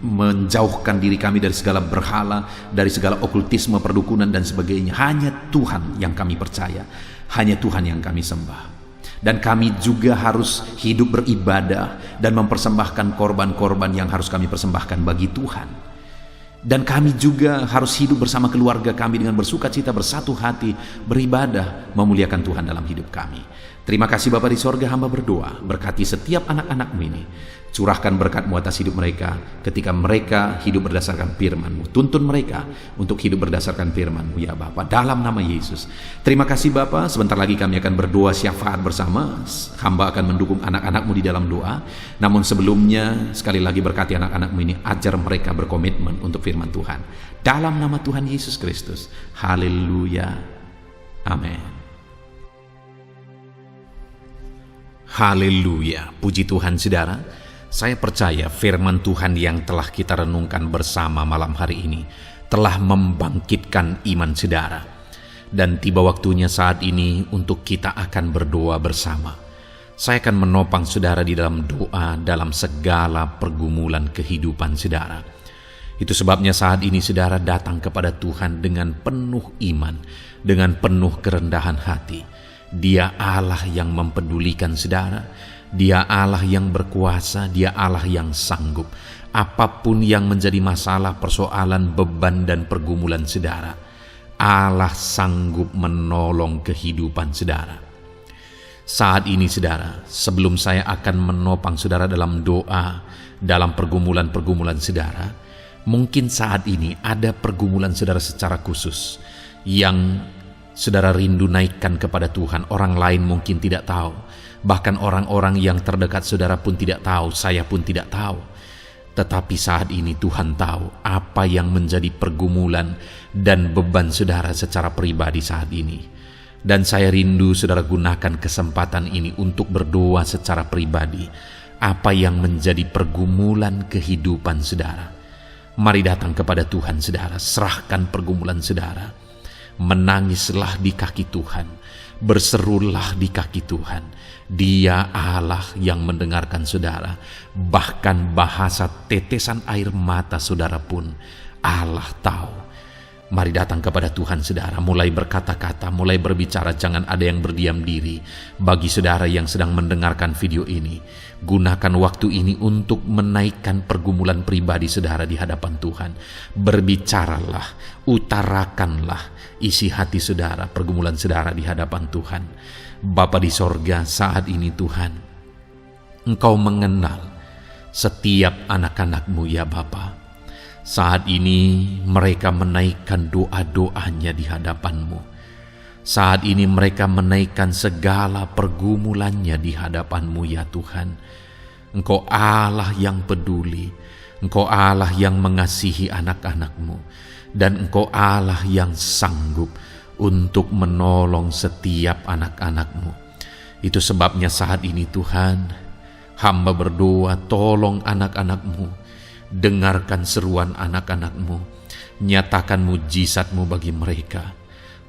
menjauhkan diri kami dari segala berhala, dari segala okultisme, perdukunan dan sebagainya. Hanya Tuhan yang kami percaya, hanya Tuhan yang kami sembah. Dan kami juga harus hidup beribadah dan mempersembahkan korban-korban yang harus kami persembahkan bagi Tuhan. Dan kami juga harus hidup bersama keluarga kami dengan bersuka cita, bersatu hati, beribadah, memuliakan Tuhan dalam hidup kami. Terima kasih Bapa di sorga, hamba berdoa, berkati setiap anak-anak-Mu ini. Curahkan berkat-Mu atas hidup mereka ketika mereka hidup berdasarkan firman-Mu. Tuntun mereka untuk hidup berdasarkan firman-Mu ya Bapa, dalam nama Yesus. Terima kasih Bapa, sebentar lagi kami akan berdoa syafaat bersama. Hamba akan mendukung anak-anak-Mu di dalam doa. Namun sebelumnya, sekali lagi berkati anak-anak-Mu ini, ajar mereka berkomitmen untuk firman Tuhan. Dalam nama Tuhan Yesus Kristus. Haleluya. Amin. Haleluya, puji Tuhan saudara. Saya percaya firman Tuhan yang telah kita renungkan bersama malam hari ini telah membangkitkan iman saudara. Dan tiba waktunya saat ini untuk kita akan berdoa bersama. Saya akan menopang saudara di dalam doa dalam segala pergumulan kehidupan saudara. Itu sebabnya saat ini saudara datang kepada Tuhan dengan penuh iman, dengan penuh kerendahan hati. Dia Allah yang mempedulikan saudara, Dia Allah yang berkuasa, Dia Allah yang sanggup. Apapun yang menjadi masalah, persoalan, beban dan pergumulan saudara, Allah sanggup menolong kehidupan saudara. Saat ini saudara, sebelum saya akan menopang saudara dalam doa, dalam pergumulan-pergumulan saudara, mungkin saat ini ada pergumulan saudara secara khusus yang saudara rindu naikkan kepada Tuhan. Orang lain mungkin tidak tahu. Bahkan orang-orang yang terdekat saudara pun tidak tahu. Saya pun tidak tahu. Tetapi saat ini Tuhan tahu apa yang menjadi pergumulan dan beban saudara secara pribadi saat ini. Dan saya rindu saudara gunakan kesempatan ini untuk berdoa secara pribadi. Apa yang menjadi pergumulan kehidupan saudara. Mari datang kepada Tuhan saudara. Serahkan pergumulan saudara. Menangislah di kaki Tuhan, berserulah di kaki Tuhan. Dia Allah yang mendengarkan saudara. Bahkan bahasa tetesan air mata saudara pun Allah tahu. Mari datang kepada Tuhan saudara, mulai berkata-kata, mulai berbicara, jangan ada yang berdiam diri. Bagi saudara yang sedang mendengarkan video ini, gunakan waktu ini untuk menaikkan pergumulan pribadi saudara di hadapan Tuhan. Berbicaralah, utarakanlah isi hati saudara, pergumulan saudara di hadapan Tuhan. Bapa di sorga, saat ini Tuhan, Engkau mengenal setiap anak-anak-Mu ya Bapa. Saat ini mereka menaikkan doa-doanya di hadapan-Mu. Saat ini mereka menaikkan segala pergumulannya di hadapan-Mu ya Tuhan. Engkau Allah yang peduli, Engkau Allah yang mengasihi anak-anak-Mu, dan Engkau Allah yang sanggup untuk menolong setiap anak-anak-Mu. Itu sebabnya saat ini Tuhan, hamba berdoa, tolong anak-anak-Mu. Dengarkan seruan anak-anak-Mu, nyatakan mujizat-Mu bagi mereka.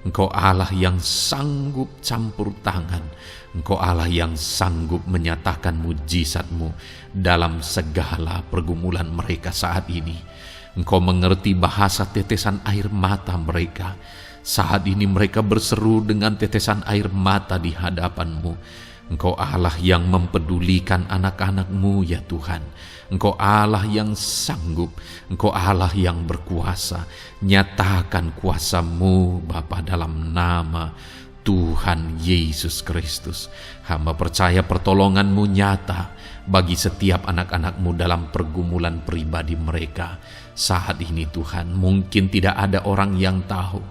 Engkau Allah yang sanggup campur tangan, Engkau Allah yang sanggup menyatakan mujizat-Mu dalam segala pergumulan mereka saat ini. Engkau mengerti bahasa tetesan air mata mereka. Saat ini mereka berseru dengan tetesan air mata di hadapan-Mu. Engkau Allah yang mempedulikan anak-anak-Mu ya Tuhan. Engkau Allah yang sanggup, Engkau Allah yang berkuasa. Nyatakan kuasa-Mu Bapa dalam nama Tuhan Yesus Kristus. Hamba percaya pertolongan-Mu nyata bagi setiap anak-anak-Mu dalam pergumulan pribadi mereka. Saat ini Tuhan, mungkin tidak ada orang yang tahu,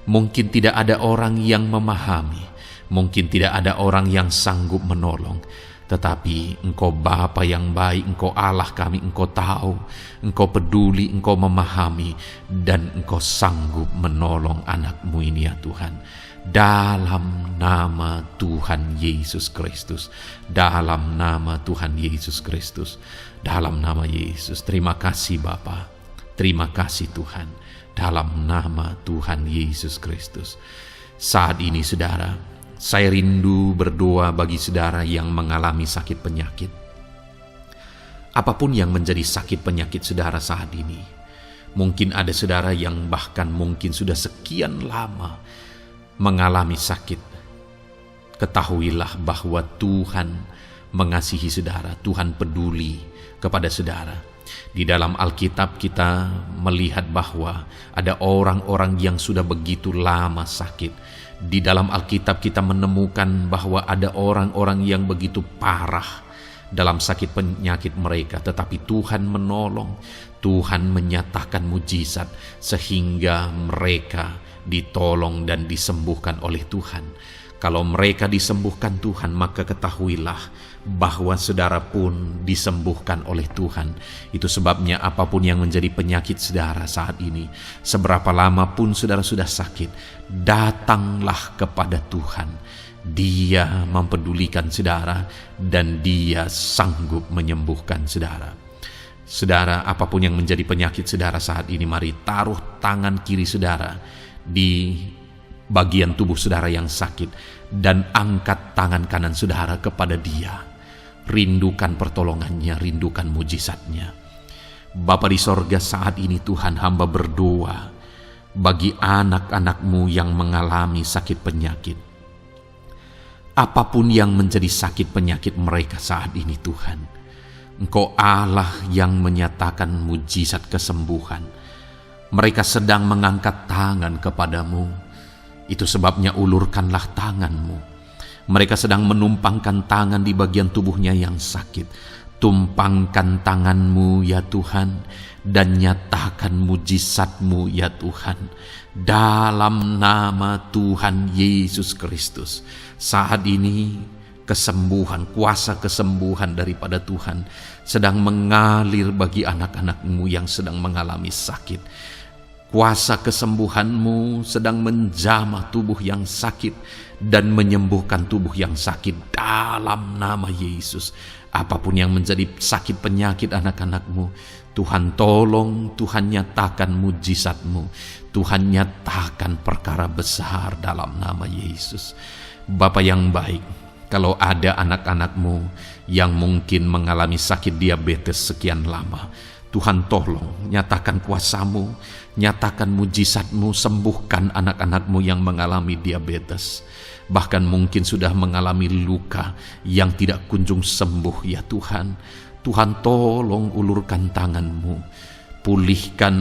mungkin tidak ada orang yang memahami, mungkin tidak ada orang yang sanggup menolong. Tetapi Engkau Bapa yang baik, Engkau Allah kami, Engkau tahu, Engkau peduli, Engkau memahami, dan Engkau sanggup menolong anak-Mu ini ya Tuhan. Dalam nama Tuhan Yesus Kristus, dalam nama Tuhan Yesus Kristus, dalam nama Yesus. Terima kasih Bapa, terima kasih Tuhan, dalam nama Tuhan Yesus Kristus. Saat ini saudara, saya rindu berdoa bagi saudara yang mengalami sakit penyakit. Apapun yang menjadi sakit penyakit saudara saat ini. Mungkin ada saudara yang bahkan mungkin sudah sekian lama mengalami sakit. Ketahuilah bahwa Tuhan mengasihi saudara, Tuhan peduli kepada saudara. Di dalam Alkitab kita melihat bahwa ada orang-orang yang sudah begitu lama sakit. Di dalam Alkitab kita menemukan bahwa ada orang-orang yang begitu parah dalam sakit penyakit mereka, tetapi Tuhan menolong, Tuhan menyatakan mujizat sehingga mereka ditolong dan disembuhkan oleh Tuhan. Kalau mereka disembuhkan Tuhan, maka ketahuilah bahwa saudara pun disembuhkan oleh Tuhan. Itu sebabnya apapun yang menjadi penyakit saudara saat ini, seberapa lama pun saudara sudah sakit, datanglah kepada Tuhan. Dia mempedulikan saudara dan Dia sanggup menyembuhkan saudara. Saudara, apapun yang menjadi penyakit saudara saat ini, mari taruh tangan kiri saudara di bagian tubuh saudara yang sakit dan angkat tangan kanan saudara kepada Dia. Rindukan pertolongannya, rindukan mujizatnya. Bapa di sorga, saat ini Tuhan hamba berdoa bagi anak-anak-Mu yang mengalami sakit penyakit. Apapun yang menjadi sakit penyakit mereka saat ini Tuhan, Engkau Allah yang menyatakan mujizat kesembuhan. Mereka sedang mengangkat tangan kepadamu. Itu sebabnya ulurkanlah tangan-Mu. Mereka sedang menumpangkan tangan di bagian tubuhnya yang sakit. Tumpangkan tangan-Mu ya Tuhan, dan nyatakan mujizat-Mu ya Tuhan. Dalam nama Tuhan Yesus Kristus. Saat ini kesembuhan, kuasa kesembuhan daripada Tuhan sedang mengalir bagi anak-anak-Mu yang sedang mengalami sakit. Kuasa kesembuhan-Mu sedang menjamah tubuh yang sakit dan menyembuhkan tubuh yang sakit dalam nama Yesus. Apapun yang menjadi sakit penyakit anak-anak-Mu, Tuhan tolong, Tuhan nyatakan mujizat-Mu, Tuhan nyatakan perkara besar dalam nama Yesus. Bapa yang baik, kalau ada anak-anak-Mu yang mungkin mengalami sakit diabetes sekian lama, Tuhan tolong, nyatakan kuasa-Mu, nyatakan mujizat-Mu, sembuhkan anak-anak-Mu yang mengalami diabetes. Bahkan mungkin sudah mengalami luka yang tidak kunjung sembuh ya Tuhan. Tuhan tolong ulurkan tangan-Mu, pulihkan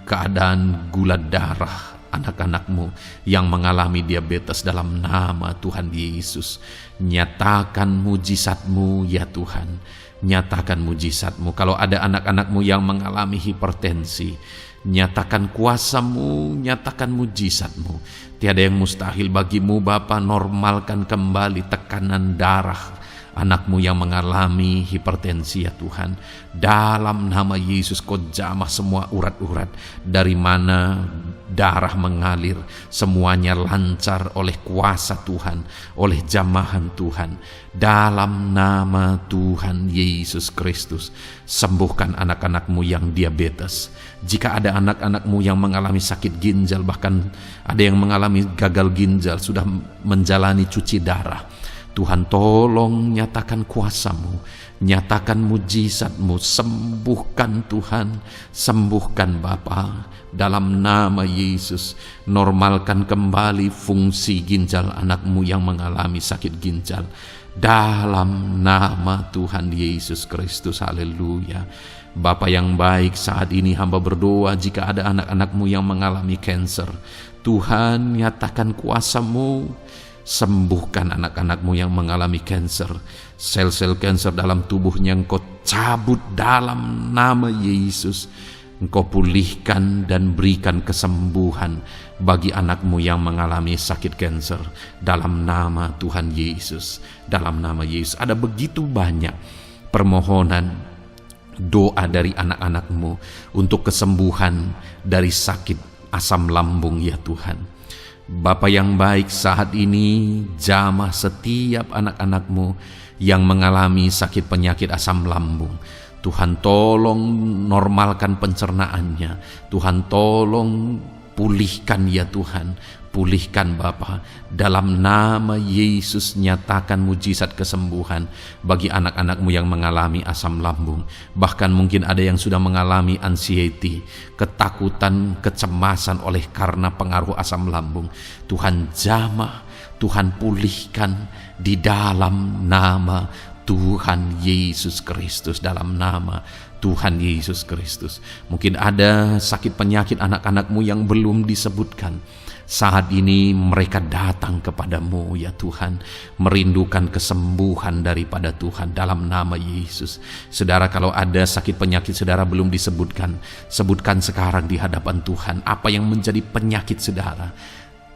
keadaan gula darah anak-anak-Mu yang mengalami diabetes dalam nama Tuhan Yesus. Nyatakan mujizat-Mu ya Tuhan, nyatakan mujizat-Mu. Kalau ada anak-anak-Mu yang mengalami hipertensi, nyatakan kuasa-Mu, nyatakan mujizat-Mu. Tiada yang mustahil bagi-Mu Bapa. Normalkan kembali tekanan darah anak-Mu yang mengalami hipertensi ya Tuhan. Dalam nama Yesus, Kau jamah semua urat-urat dari mana darah mengalir, semuanya lancar oleh kuasa Tuhan, oleh jamahan Tuhan. Dalam nama Tuhan Yesus Kristus, sembuhkan anak-anak-Mu yang diabetes. Jika ada anak-anak-Mu yang mengalami sakit ginjal, bahkan ada yang mengalami gagal ginjal, sudah menjalani cuci darah, Tuhan tolong nyatakan kuasa-Mu, nyatakan mujizat-Mu, sembuhkan Tuhan, sembuhkan Bapa. Dalam nama Yesus, normalkan kembali fungsi ginjal anak-Mu yang mengalami sakit ginjal. Dalam nama Tuhan Yesus Kristus, haleluya. Bapa yang baik, saat ini hamba berdoa jika ada anak-anak-Mu yang mengalami kanker, Tuhan nyatakan kuasa-Mu, sembuhkan anak-anak-Mu yang mengalami kanker. Sel-sel kanker dalam tubuhnya Engkau cabut dalam nama Yesus. Engkau pulihkan dan berikan kesembuhan bagi anak-Mu yang mengalami sakit kanker. Dalam nama Tuhan Yesus, dalam nama Yesus. Ada begitu banyak permohonan, doa dari anak-anak-Mu untuk kesembuhan dari sakit asam lambung ya Tuhan. Bapa yang baik, saat ini jamah setiap anak-anak-Mu yang mengalami sakit penyakit asam lambung. Tuhan tolong normalkan pencernaannya. Tuhan tolong pulihkan ya Tuhan. Pulihkan Bapa. Dalam nama Yesus, nyatakan mujizat kesembuhan bagi anak-anak-Mu yang mengalami asam lambung. Bahkan mungkin ada yang sudah mengalami anxiety, ketakutan, kecemasan oleh karena pengaruh asam lambung. Tuhan jamah, Tuhan pulihkan di dalam nama Tuhan Yesus Kristus, dalam nama Tuhan Yesus Kristus. Mungkin ada sakit penyakit anak-anak-Mu yang belum disebutkan. Saat ini mereka datang kepada-Mu ya Tuhan, merindukan kesembuhan daripada Tuhan dalam nama Yesus. Saudara, kalau ada sakit penyakit saudara belum disebutkan, sebutkan sekarang di hadapan Tuhan apa yang menjadi penyakit saudara.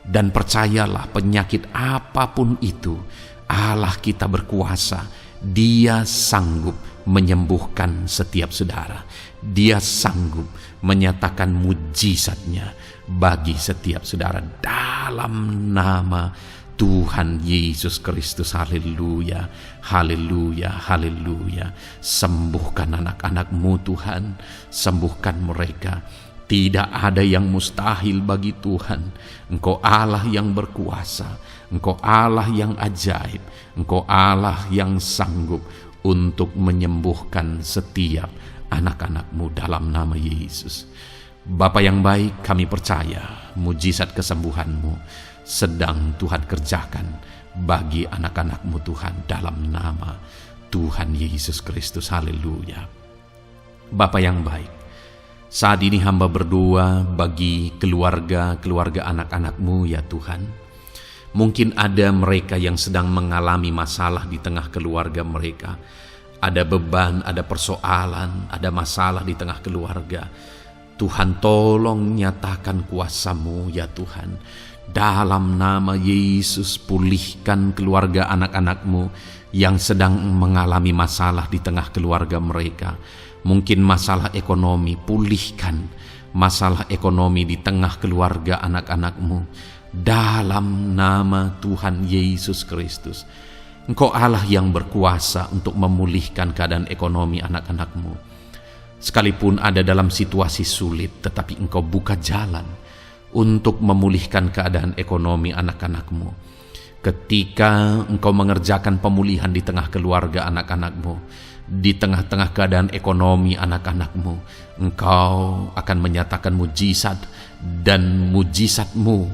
Dan percayalah, penyakit apapun itu, Allah kita berkuasa. Dia sanggup menyembuhkan setiap saudara. Dia sanggup menyatakan mujizatnya bagi setiap saudara dalam nama Tuhan Yesus Kristus. Haleluya, haleluya, haleluya. Sembuhkan anak-anak-Mu Tuhan, sembuhkan mereka. Tidak ada yang mustahil bagi Tuhan. Engkau Allah yang berkuasa, Engkau Allah yang ajaib, Engkau Allah yang sanggup untuk menyembuhkan setiap anak-anak-Mu dalam nama Yesus. Bapa yang baik, kami percaya mujizat kesembuhan-Mu sedang Tuhan kerjakan bagi anak-anak-Mu Tuhan dalam nama Tuhan Yesus Kristus. Haleluya. Bapa yang baik, saat ini hamba berdoa bagi keluarga anak-anak-Mu ya Tuhan. Mungkin ada mereka yang sedang mengalami masalah di tengah keluarga mereka. Ada beban, ada persoalan, ada masalah di tengah keluarga. Tuhan tolong nyatakan kuasa-Mu ya Tuhan. Dalam nama Yesus, pulihkan keluarga anak-anak-Mu yang sedang mengalami masalah di tengah keluarga mereka. Mungkin masalah ekonomi, pulihkan masalah ekonomi di tengah keluarga anak-anak-Mu dalam nama Tuhan Yesus Kristus. Engkau Allah yang berkuasa untuk memulihkan keadaan ekonomi anak-anak-Mu. Sekalipun ada dalam situasi sulit, tetapi Engkau buka jalan untuk memulihkan keadaan ekonomi anak-anak-Mu. Ketika Engkau mengerjakan pemulihan di tengah keluarga anak-anak-Mu, Di tengah-tengah keadaan ekonomi anak-anakmu, Engkau akan menyatakan mujizat, dan mujizat-Mu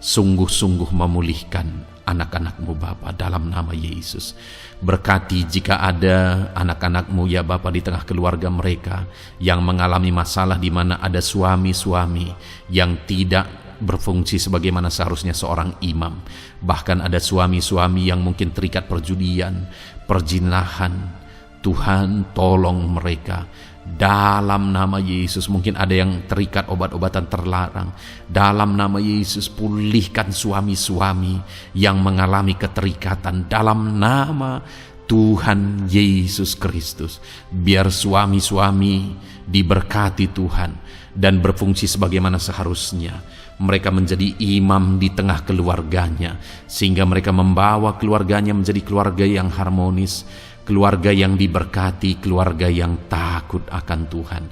sungguh-sungguh memulihkan anak-anakmu Bapa, dalam nama Yesus. Berkati jika ada anak-anakmu ya Bapa di tengah keluarga mereka yang mengalami masalah, di mana ada suami-suami yang tidak berfungsi sebagaimana seharusnya seorang imam. Bahkan ada suami-suami yang mungkin terikat perjudian, perjinahan. Tuhan tolong mereka dalam nama Yesus. Mungkin ada yang terikat obat-obatan terlarang. Dalam nama Yesus, pulihkan suami-suami yang mengalami keterikatan dalam nama Tuhan Yesus Kristus. Biar suami-suami diberkati Tuhan dan berfungsi sebagaimana seharusnya. Mereka menjadi imam di tengah keluarganya, sehingga mereka membawa keluarganya menjadi keluarga yang harmonis, keluarga yang diberkati, keluarga yang takut akan Tuhan.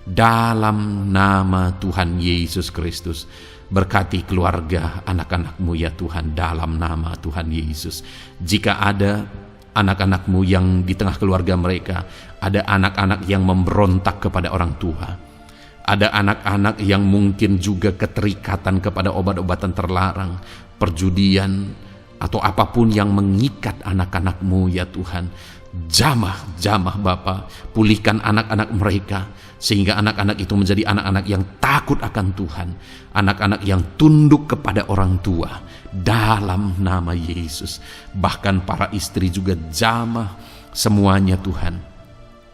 Dalam nama Tuhan Yesus Kristus, berkati keluarga anak-anakmu ya Tuhan, dalam nama Tuhan Yesus. Jika ada anak-anakmu yang di tengah keluarga mereka, ada anak-anak yang memberontak kepada orang tua, ada anak-anak yang mungkin juga keterikatan kepada obat-obatan terlarang, perjudian, atau apapun yang mengikat anak-anakmu ya Tuhan, jamah Bapa, pulihkan anak-anak mereka, sehingga anak-anak itu menjadi anak-anak yang takut akan Tuhan, anak-anak yang tunduk kepada orang tua, dalam nama Yesus. Bahkan para istri juga jamah semuanya Tuhan,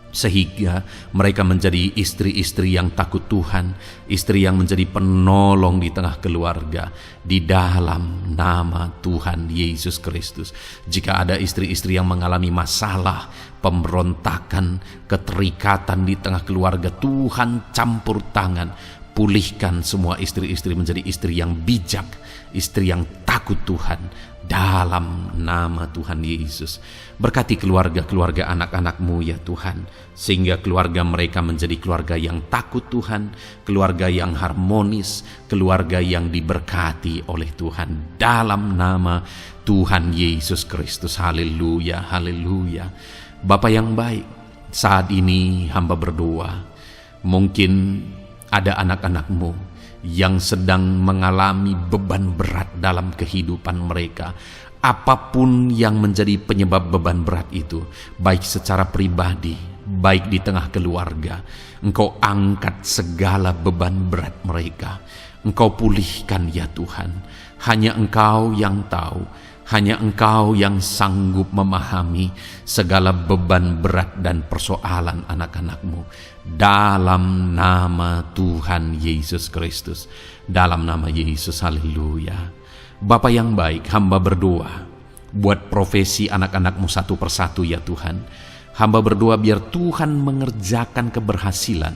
sehingga mereka menjadi istri-istri yang takut Tuhan, istri yang menjadi penolong di tengah keluarga, di dalam nama Tuhan Yesus Kristus. Jika ada istri-istri yang mengalami masalah, pemberontakan, keterikatan di tengah keluarga, Tuhan campur tangan, pulihkan semua istri-istri menjadi istri yang bijak, istri yang takut Tuhan, dalam nama Tuhan Yesus. Berkati keluarga-keluarga anak-anakmu ya Tuhan, sehingga keluarga mereka menjadi keluarga yang takut Tuhan, keluarga yang harmonis, keluarga yang diberkati oleh Tuhan, dalam nama Tuhan Yesus Kristus. Haleluya, haleluya. Bapa yang baik, saat ini hamba berdoa, mungkin ada anak-anakmu yang sedang mengalami beban berat dalam kehidupan mereka. Apapun yang menjadi penyebab beban berat itu, baik secara pribadi, baik di tengah keluarga, Engkau angkat segala beban berat mereka. Engkau pulihkan ya Tuhan. Hanya Engkau yang tahu, hanya Engkau yang sanggup memahami segala beban berat dan persoalan anak-anakmu. Dalam nama Tuhan Yesus Kristus, dalam nama Yesus, haleluya. Bapa yang baik, hamba berdoa buat profesi anak-anakmu satu persatu ya Tuhan. Hamba berdoa biar Tuhan mengerjakan keberhasilan,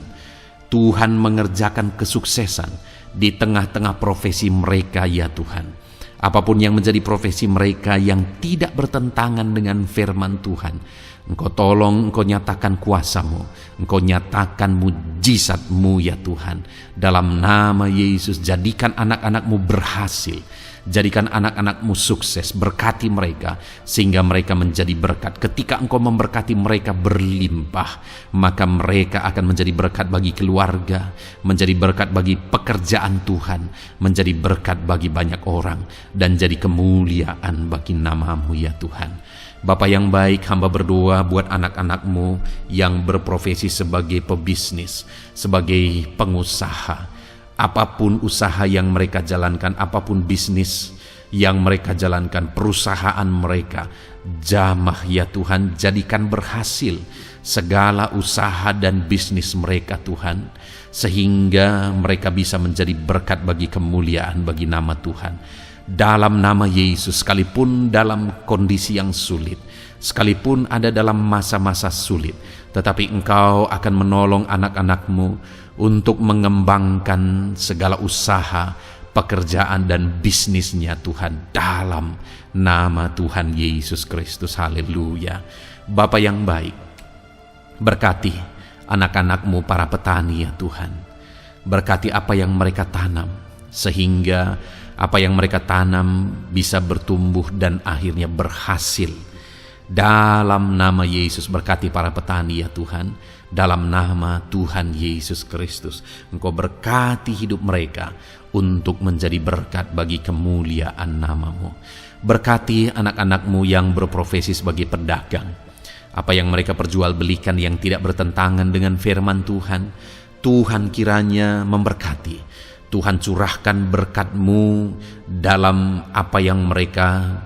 Tuhan mengerjakan kesuksesan di tengah-tengah profesi mereka ya Tuhan. Apapun yang menjadi profesi mereka yang tidak bertentangan dengan firman Tuhan, Engkau tolong, Engkau nyatakan kuasa-Mu, Engkau nyatakan mujizat-Mu ya Tuhan. Dalam nama Yesus, jadikan anak-anak-Mu berhasil, jadikan anak-anak-Mu sukses, berkati mereka sehingga mereka menjadi berkat. Ketika Engkau memberkati mereka berlimpah, maka mereka akan menjadi berkat bagi keluarga, menjadi berkat bagi pekerjaan Tuhan, menjadi berkat bagi banyak orang, dan jadi kemuliaan bagi nama-Mu ya Tuhan. Bapa yang baik, hamba berdoa buat anak-anak-Mu yang berprofesi sebagai pebisnis, sebagai pengusaha. Apapun usaha yang mereka jalankan, apapun bisnis yang mereka jalankan, perusahaan mereka, jamah ya Tuhan, jadikan berhasil segala usaha dan bisnis mereka Tuhan, sehingga mereka bisa menjadi berkat bagi kemuliaan bagi nama Tuhan. Dalam nama Yesus, sekalipun dalam kondisi yang sulit, sekalipun ada dalam masa-masa sulit, tetapi Engkau akan menolong anak-anak-Mu untuk mengembangkan segala usaha, pekerjaan dan bisnisnya Tuhan, dalam nama Tuhan Yesus Kristus. Haleluya. Bapa yang baik, berkati anak-anak-Mu para petani ya Tuhan. Berkati apa yang mereka tanam, sehingga apa yang mereka tanam bisa bertumbuh dan akhirnya berhasil Dalam nama Yesus, berkati para petani ya Tuhan. Dalam nama Tuhan Yesus Kristus, Engkau berkati hidup mereka untuk menjadi berkat bagi kemuliaan nama-Mu. Berkati anak-anak-Mu yang berprofesi sebagai pedagang. Apa yang mereka perjualbelikan yang tidak bertentangan dengan firman Tuhan, Tuhan kiranya memberkati. Tuhan curahkan berkat-Mu dalam apa yang mereka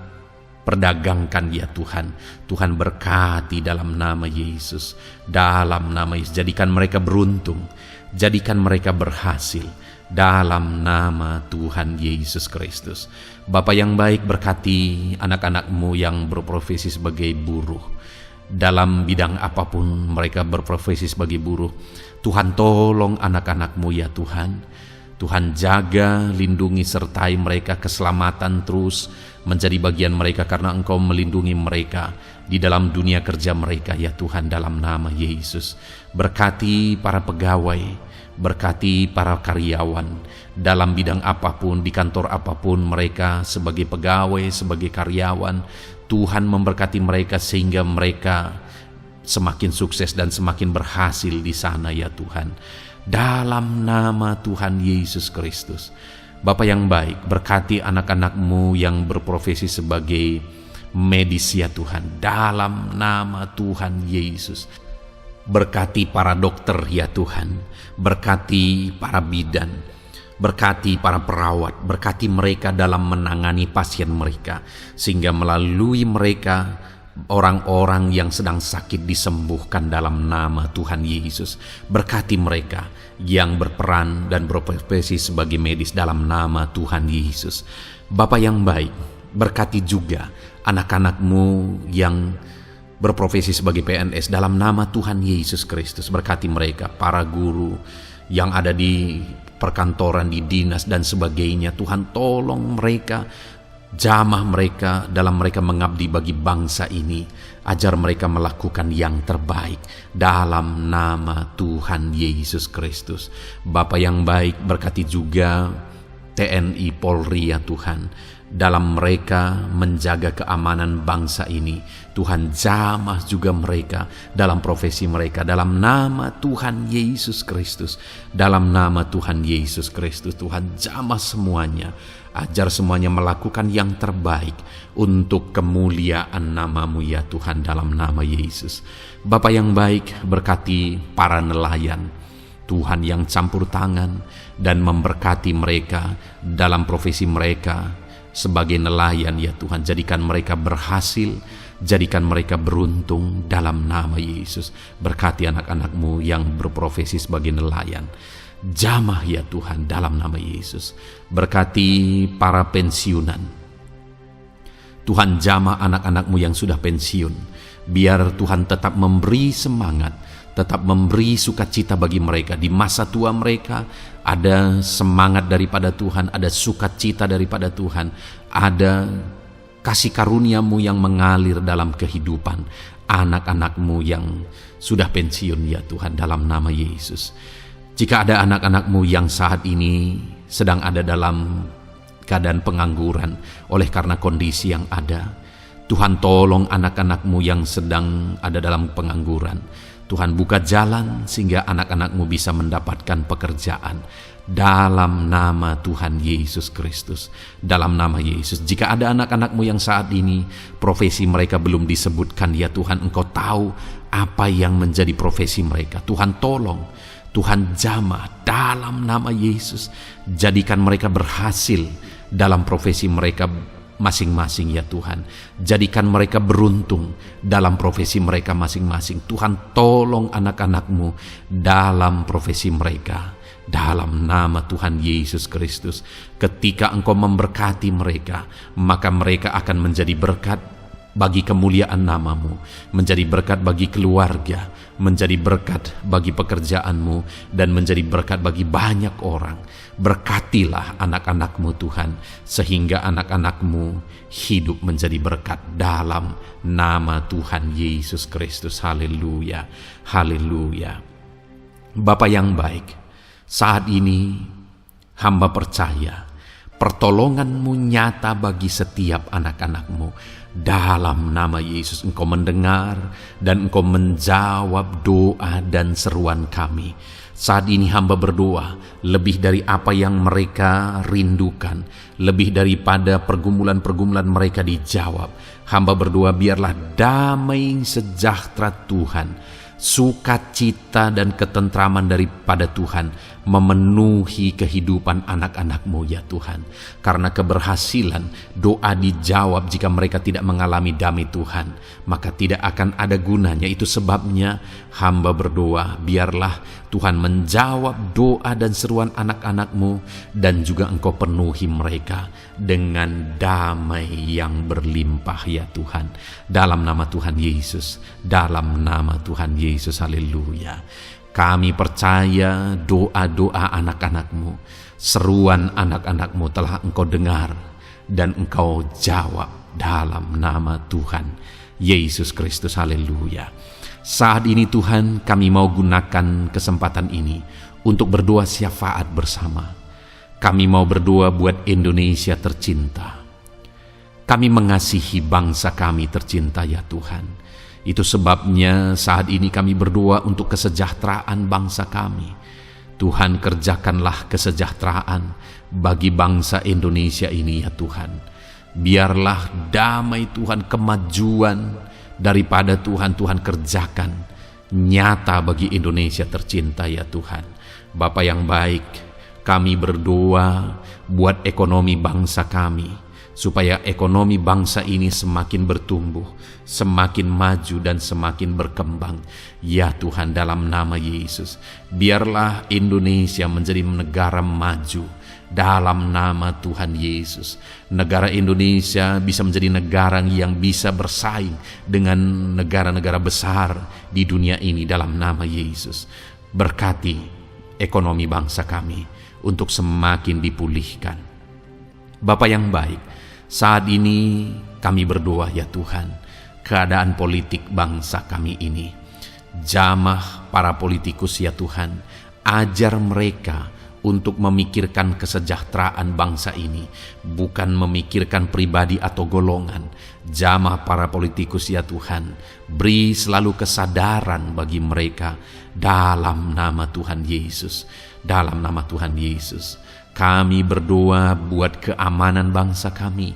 perdagangkan ya Tuhan. Tuhan berkati dalam nama Yesus. Dalam nama Yesus, jadikan mereka beruntung, jadikan mereka berhasil dalam nama Tuhan Yesus Kristus. Bapa yang baik, berkati anak-anak-Mu yang berprofesi sebagai buruh. Dalam bidang apapun mereka berprofesi sebagai buruh, Tuhan tolong anak-anak-Mu ya Tuhan. Tuhan jaga, lindungi, sertai mereka, keselamatan terus menjadi bagian mereka karena Engkau melindungi mereka di dalam dunia kerja mereka ya Tuhan, dalam nama Yesus. Berkati para pegawai, berkati para karyawan dalam bidang apapun, di kantor apapun mereka sebagai pegawai, sebagai karyawan. Tuhan memberkati mereka sehingga mereka semakin sukses dan semakin berhasil di sana ya Tuhan. Dalam nama Tuhan Yesus Kristus. Bapa yang baik, berkati anak-anak-Mu yang berprofesi sebagai medis ya Tuhan. Dalam nama Tuhan Yesus. Berkati para dokter ya Tuhan. Berkati para bidan. Berkati para perawat. Berkati mereka dalam menangani pasien mereka. Sehingga melalui mereka orang-orang yang sedang sakit disembuhkan dalam nama Tuhan Yesus. Berkati mereka yang berperan dan berprofesi sebagai medis dalam nama Tuhan Yesus. Bapa yang baik, berkati juga anak-anak-Mu yang berprofesi sebagai PNS dalam nama Tuhan Yesus Kristus. Berkati mereka, para guru yang ada di perkantoran, di dinas dan sebagainya. Tuhan tolong mereka, jamah mereka dalam mereka mengabdi bagi bangsa ini. Ajar mereka melakukan yang terbaik dalam nama Tuhan Yesus Kristus. Bapa yang baik, berkati juga TNI Polri ya Tuhan. Dalam mereka menjaga keamanan bangsa ini, Tuhan jamah juga mereka dalam profesi mereka dalam nama Tuhan Yesus Kristus. Dalam nama Tuhan Yesus Kristus, Tuhan jamah semuanya. Ajar semuanya melakukan yang terbaik untuk kemuliaan nama-Mu ya Tuhan, dalam nama Yesus. Bapa yang baik, berkati para nelayan Tuhan yang campur tangan dan memberkati mereka dalam profesi mereka sebagai nelayan ya Tuhan. Jadikan mereka berhasil, jadikan mereka beruntung dalam nama Yesus. Berkati anak-anak-Mu yang berprofesi sebagai nelayan. Jamah ya Tuhan dalam nama Yesus. Berkati para pensiunan. Tuhan jamah anak-anak-Mu yang sudah pensiun. Biar Tuhan tetap memberi semangat, tetap memberi sukacita bagi mereka. Di masa tua mereka ada semangat daripada Tuhan, ada sukacita daripada Tuhan, ada kasih karunia-Mu yang mengalir dalam kehidupan anak-anak-Mu yang sudah pensiun ya Tuhan, dalam nama Yesus. Jika ada anak-anak-Mu yang saat ini sedang ada dalam keadaan pengangguran oleh karena kondisi yang ada, Tuhan tolong anak-anak-Mu yang sedang ada dalam pengangguran. Tuhan buka jalan sehingga anak-anak-Mu bisa mendapatkan pekerjaan dalam nama Tuhan Yesus Kristus. Dalam nama Yesus. Jika ada anak-anak-Mu yang saat ini profesi mereka belum disebutkan ya Tuhan, Engkau tahu apa yang menjadi profesi mereka. Tuhan tolong, Tuhan jamah dalam nama Yesus. Jadikan mereka berhasil dalam profesi mereka masing-masing ya Tuhan. Jadikan mereka beruntung dalam profesi mereka masing-masing. Tuhan tolong anak-anak-Mu dalam profesi mereka. Dalam nama Tuhan Yesus Kristus. Ketika Engkau memberkati mereka, maka mereka akan menjadi berkat bagi kemuliaan nama-Mu, menjadi berkat bagi keluarga, menjadi berkat bagi pekerjaan-Mu, dan menjadi berkat bagi banyak orang. Berkatilah anak-anak-Mu Tuhan, sehingga anak-anak-Mu hidup menjadi berkat dalam nama Tuhan Yesus Kristus. Haleluya, haleluya. Bapa yang baik, saat ini hamba percaya pertolongan-Mu nyata bagi setiap anak-anak-Mu. Dalam nama Yesus, Engkau mendengar dan Engkau menjawab doa dan seruan kami. Saat ini hamba berdoa lebih dari apa yang mereka rindukan, lebih daripada pergumulan-pergumulan mereka dijawab. Hamba berdoa biarlah damai sejahtera Tuhan, sukacita dan ketentraman daripada Tuhan memenuhi kehidupan anak-anak-Mu ya Tuhan. Karena keberhasilan doa dijawab jika mereka tidak mengalami damai Tuhan, maka tidak akan ada gunanya. Itu sebabnya hamba berdoa biarlah Tuhan menjawab doa dan seruan anak-anak-Mu, dan juga Engkau penuhi mereka dengan damai yang berlimpah ya Tuhan. Dalam nama Tuhan Yesus, dalam nama Tuhan Yesus, haleluya. Kami percaya doa-doa anak-anak-Mu, seruan anak-anak-Mu telah Engkau dengar dan Engkau jawab dalam nama Tuhan Yesus Kristus, haleluya. Saat ini Tuhan, kami mau gunakan kesempatan ini untuk berdoa syafaat bersama. Kami mau berdoa buat Indonesia tercinta. Kami mengasihi bangsa kami tercinta ya Tuhan. Itu sebabnya saat ini kami berdoa untuk kesejahteraan bangsa kami. Tuhan, kerjakanlah kesejahteraan bagi bangsa Indonesia ini ya Tuhan. Biarlah damai Tuhan, kemajuan daripada Tuhan kerjakan nyata bagi Indonesia tercinta ya Tuhan. Bapa yang baik, kami berdoa buat ekonomi bangsa kami, supaya ekonomi bangsa ini semakin bertumbuh, semakin maju dan semakin berkembang. Ya Tuhan, dalam nama Yesus, biarlah Indonesia menjadi negara maju. Dalam nama Tuhan Yesus, negara Indonesia bisa menjadi negara yang bisa bersaing dengan negara-negara besar di dunia ini. Dalam nama Yesus, berkati ekonomi bangsa kami untuk semakin dipulihkan. Bapa yang baik, saat ini kami berdoa ya Tuhan, keadaan politik bangsa kami ini. Jamah para politikus ya Tuhan, ajar mereka untuk memikirkan kesejahteraan bangsa ini, bukan memikirkan pribadi atau golongan. Jamah para politikus ya Tuhan, beri selalu kesadaran bagi mereka dalam nama Tuhan Yesus. Dalam nama Tuhan Yesus, kami berdoa buat keamanan bangsa kami.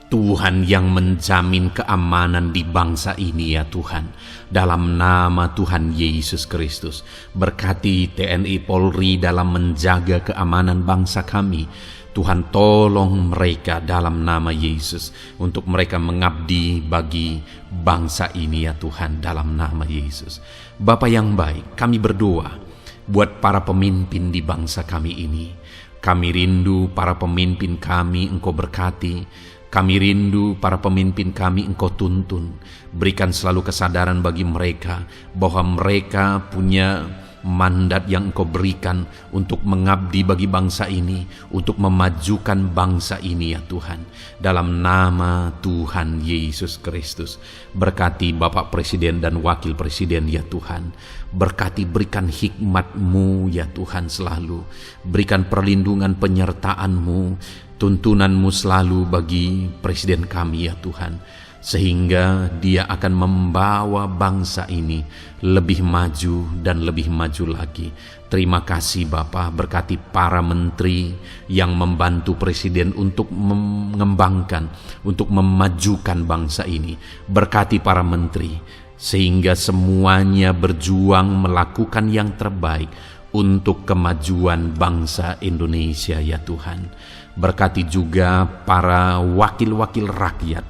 Tuhan yang menjamin keamanan di bangsa ini ya Tuhan. Dalam nama Tuhan Yesus Kristus, berkati TNI Polri dalam menjaga keamanan bangsa kami. Tuhan, tolong mereka dalam nama Yesus untuk mereka mengabdi bagi bangsa ini ya Tuhan, dalam nama Yesus. Bapa yang baik, kami berdoa buat para pemimpin di bangsa kami ini. Kami rindu para pemimpin kami Engkau berkati. Kami rindu para pemimpin kami Engkau tuntun. Berikan selalu kesadaran bagi mereka bahwa mereka punya mandat yang Engkau berikan untuk mengabdi bagi bangsa ini, untuk memajukan bangsa ini ya Tuhan. Dalam nama Tuhan Yesus Kristus, berkati Bapak Presiden dan Wakil Presiden ya Tuhan. Berkati, berikan hikmat-Mu ya Tuhan selalu. Berikan perlindungan penyertaan-Mu, tuntunan-Mu selalu bagi Presiden kami ya Tuhan, sehingga dia akan membawa bangsa ini lebih maju dan lebih maju lagi. Terima kasih Bapa, berkati para menteri yang membantu Presiden untuk mengembangkan, untuk memajukan bangsa ini. Berkati para menteri, sehingga semuanya berjuang melakukan yang terbaik untuk kemajuan bangsa Indonesia ya Tuhan. Berkati juga para wakil-wakil rakyat,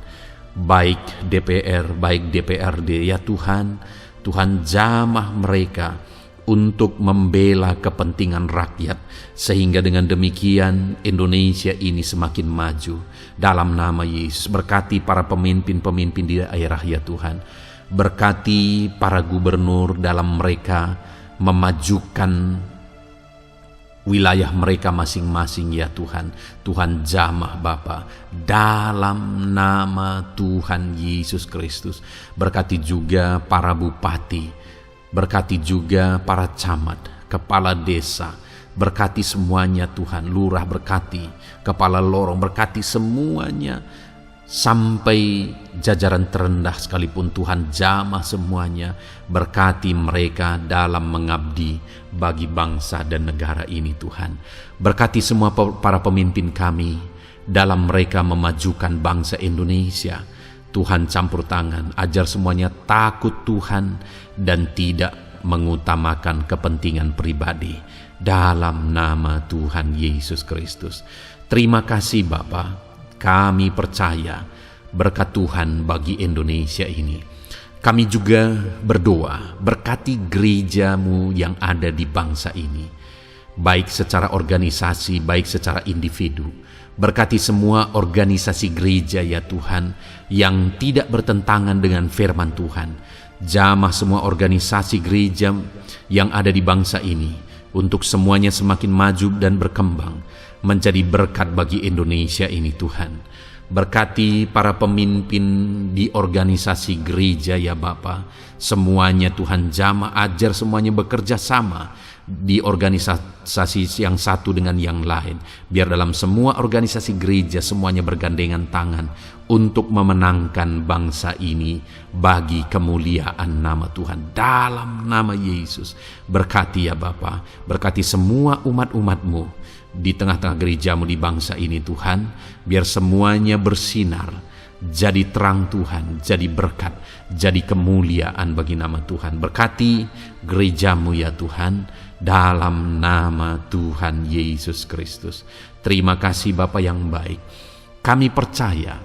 baik DPR, baik DPRD ya Tuhan. Tuhan, jamah mereka untuk membela kepentingan rakyat, sehingga dengan demikian Indonesia ini semakin maju. Dalam nama Yesus, berkati para pemimpin-pemimpin di daerah ya Tuhan. Berkati para gubernur dalam mereka memajukan wilayah mereka masing-masing ya Tuhan. Tuhan, jamah Bapa dalam nama Tuhan Yesus Kristus. Berkati juga para bupati, berkati juga para camat, kepala desa, berkati semuanya Tuhan. Lurah berkati, kepala lorong berkati semuanya. sampai jajaran terendah sekalipun Tuhan jamah semuanya. Berkati mereka dalam mengabdi bagi bangsa dan negara ini Tuhan. Berkati semua para pemimpin kami dalam mereka memajukan bangsa Indonesia. Tuhan campur tangan, ajar semuanya takut Tuhan dan tidak mengutamakan kepentingan pribadi. Dalam nama Tuhan Yesus Kristus. Terima kasih Bapa, kami percaya berkat Tuhan bagi Indonesia ini. Kami juga berdoa, berkati gereja-Mu yang ada di bangsa ini, baik secara organisasi, baik secara individu. Berkati semua organisasi gereja ya Tuhan, yang tidak bertentangan dengan firman Tuhan. Jamah semua organisasi gereja yang ada di bangsa ini, untuk semuanya semakin maju dan berkembang, menjadi berkat bagi Indonesia ini Tuhan. Berkati para pemimpin di organisasi gereja ya Bapa, semuanya Tuhan jamah, ajar semuanya bekerja sama di organisasi yang satu dengan yang lain. Biar dalam semua organisasi gereja semuanya bergandengan tangan untuk memenangkan bangsa ini bagi kemuliaan nama Tuhan. Dalam nama Yesus, berkati ya Bapa, berkati semua umat-umat-Mu di tengah-tengah gereja-Mu di bangsa ini Tuhan, biar semuanya bersinar, jadi terang Tuhan, jadi berkat, jadi kemuliaan bagi nama Tuhan. Berkati gereja-Mu ya Tuhan, dalam nama Tuhan Yesus Kristus. Terima kasih Bapa yang baik. Kami percaya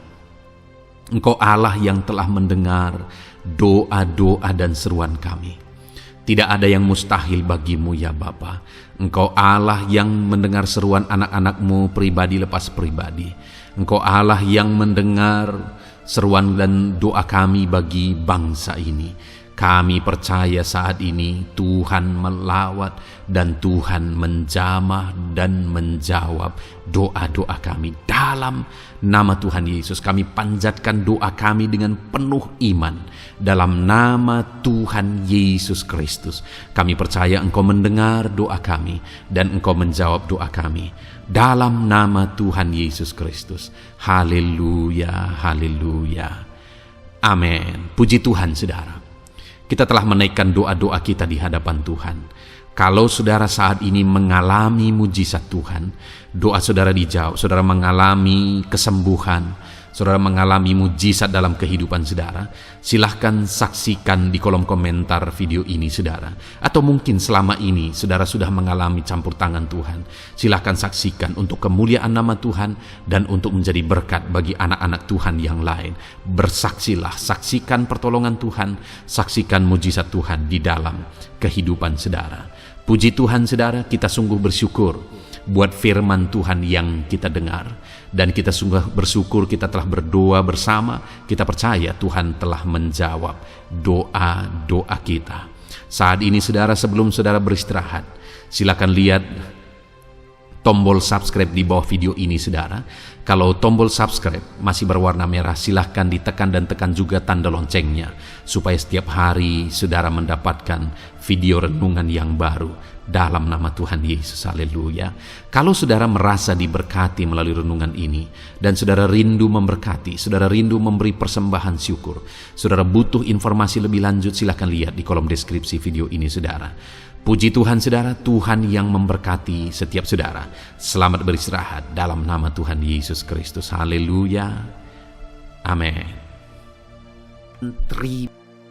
Engkau Allah yang telah mendengar doa-doa dan seruan kami. Tidak ada yang mustahil bagimu ya Bapa. Engkau Allah yang mendengar seruan anak-anak-Mu pribadi lepas pribadi. Engkau Allah yang mendengar seruan dan doa kami bagi bangsa ini. Kami percaya saat ini Tuhan melawat dan Tuhan menjamah dan menjawab doa-doa kami. Dalam nama Tuhan Yesus kami panjatkan doa kami dengan penuh iman. Dalam nama Tuhan Yesus Kristus kami percaya Engkau mendengar doa kami dan Engkau menjawab doa kami. Dalam nama Tuhan Yesus Kristus. Haleluya, haleluya. Amin. Puji Tuhan saudara. Kita telah menaikkan doa-doa kita di hadapan Tuhan. Kalau saudara saat ini mengalami mujizat Tuhan, doa saudara dijawab, saudara mengalami kesembuhan, saudara mengalami mujizat dalam kehidupan saudara, silahkan saksikan di kolom komentar video ini saudara. Atau mungkin selama ini saudara sudah mengalami campur tangan Tuhan, silahkan saksikan untuk kemuliaan nama Tuhan dan untuk menjadi berkat bagi anak-anak Tuhan yang lain. Bersaksilah, saksikan pertolongan Tuhan, saksikan mujizat Tuhan di dalam kehidupan saudara. Puji Tuhan saudara, kita sungguh bersyukur buat firman Tuhan yang kita dengar. Dan kita sungguh bersyukur kita telah berdoa bersama. Kita percaya Tuhan telah menjawab doa-doa kita. Saat ini saudara, sebelum saudara beristirahat, silakan lihat tombol subscribe di bawah video ini saudara. Kalau tombol subscribe masih berwarna merah, silahkan ditekan dan tekan juga tanda loncengnya, supaya setiap hari saudara mendapatkan video renungan yang baru dalam nama Tuhan Yesus. Haleluya. Kalau saudara merasa diberkati melalui renungan ini dan saudara rindu memberkati, saudara rindu memberi persembahan syukur, saudara butuh informasi lebih lanjut, silahkan lihat di kolom deskripsi video ini saudara. Puji Tuhan saudara, Tuhan yang memberkati setiap saudara. Selamat beristirahat dalam nama Tuhan Yesus Kristus. Haleluya. Amin.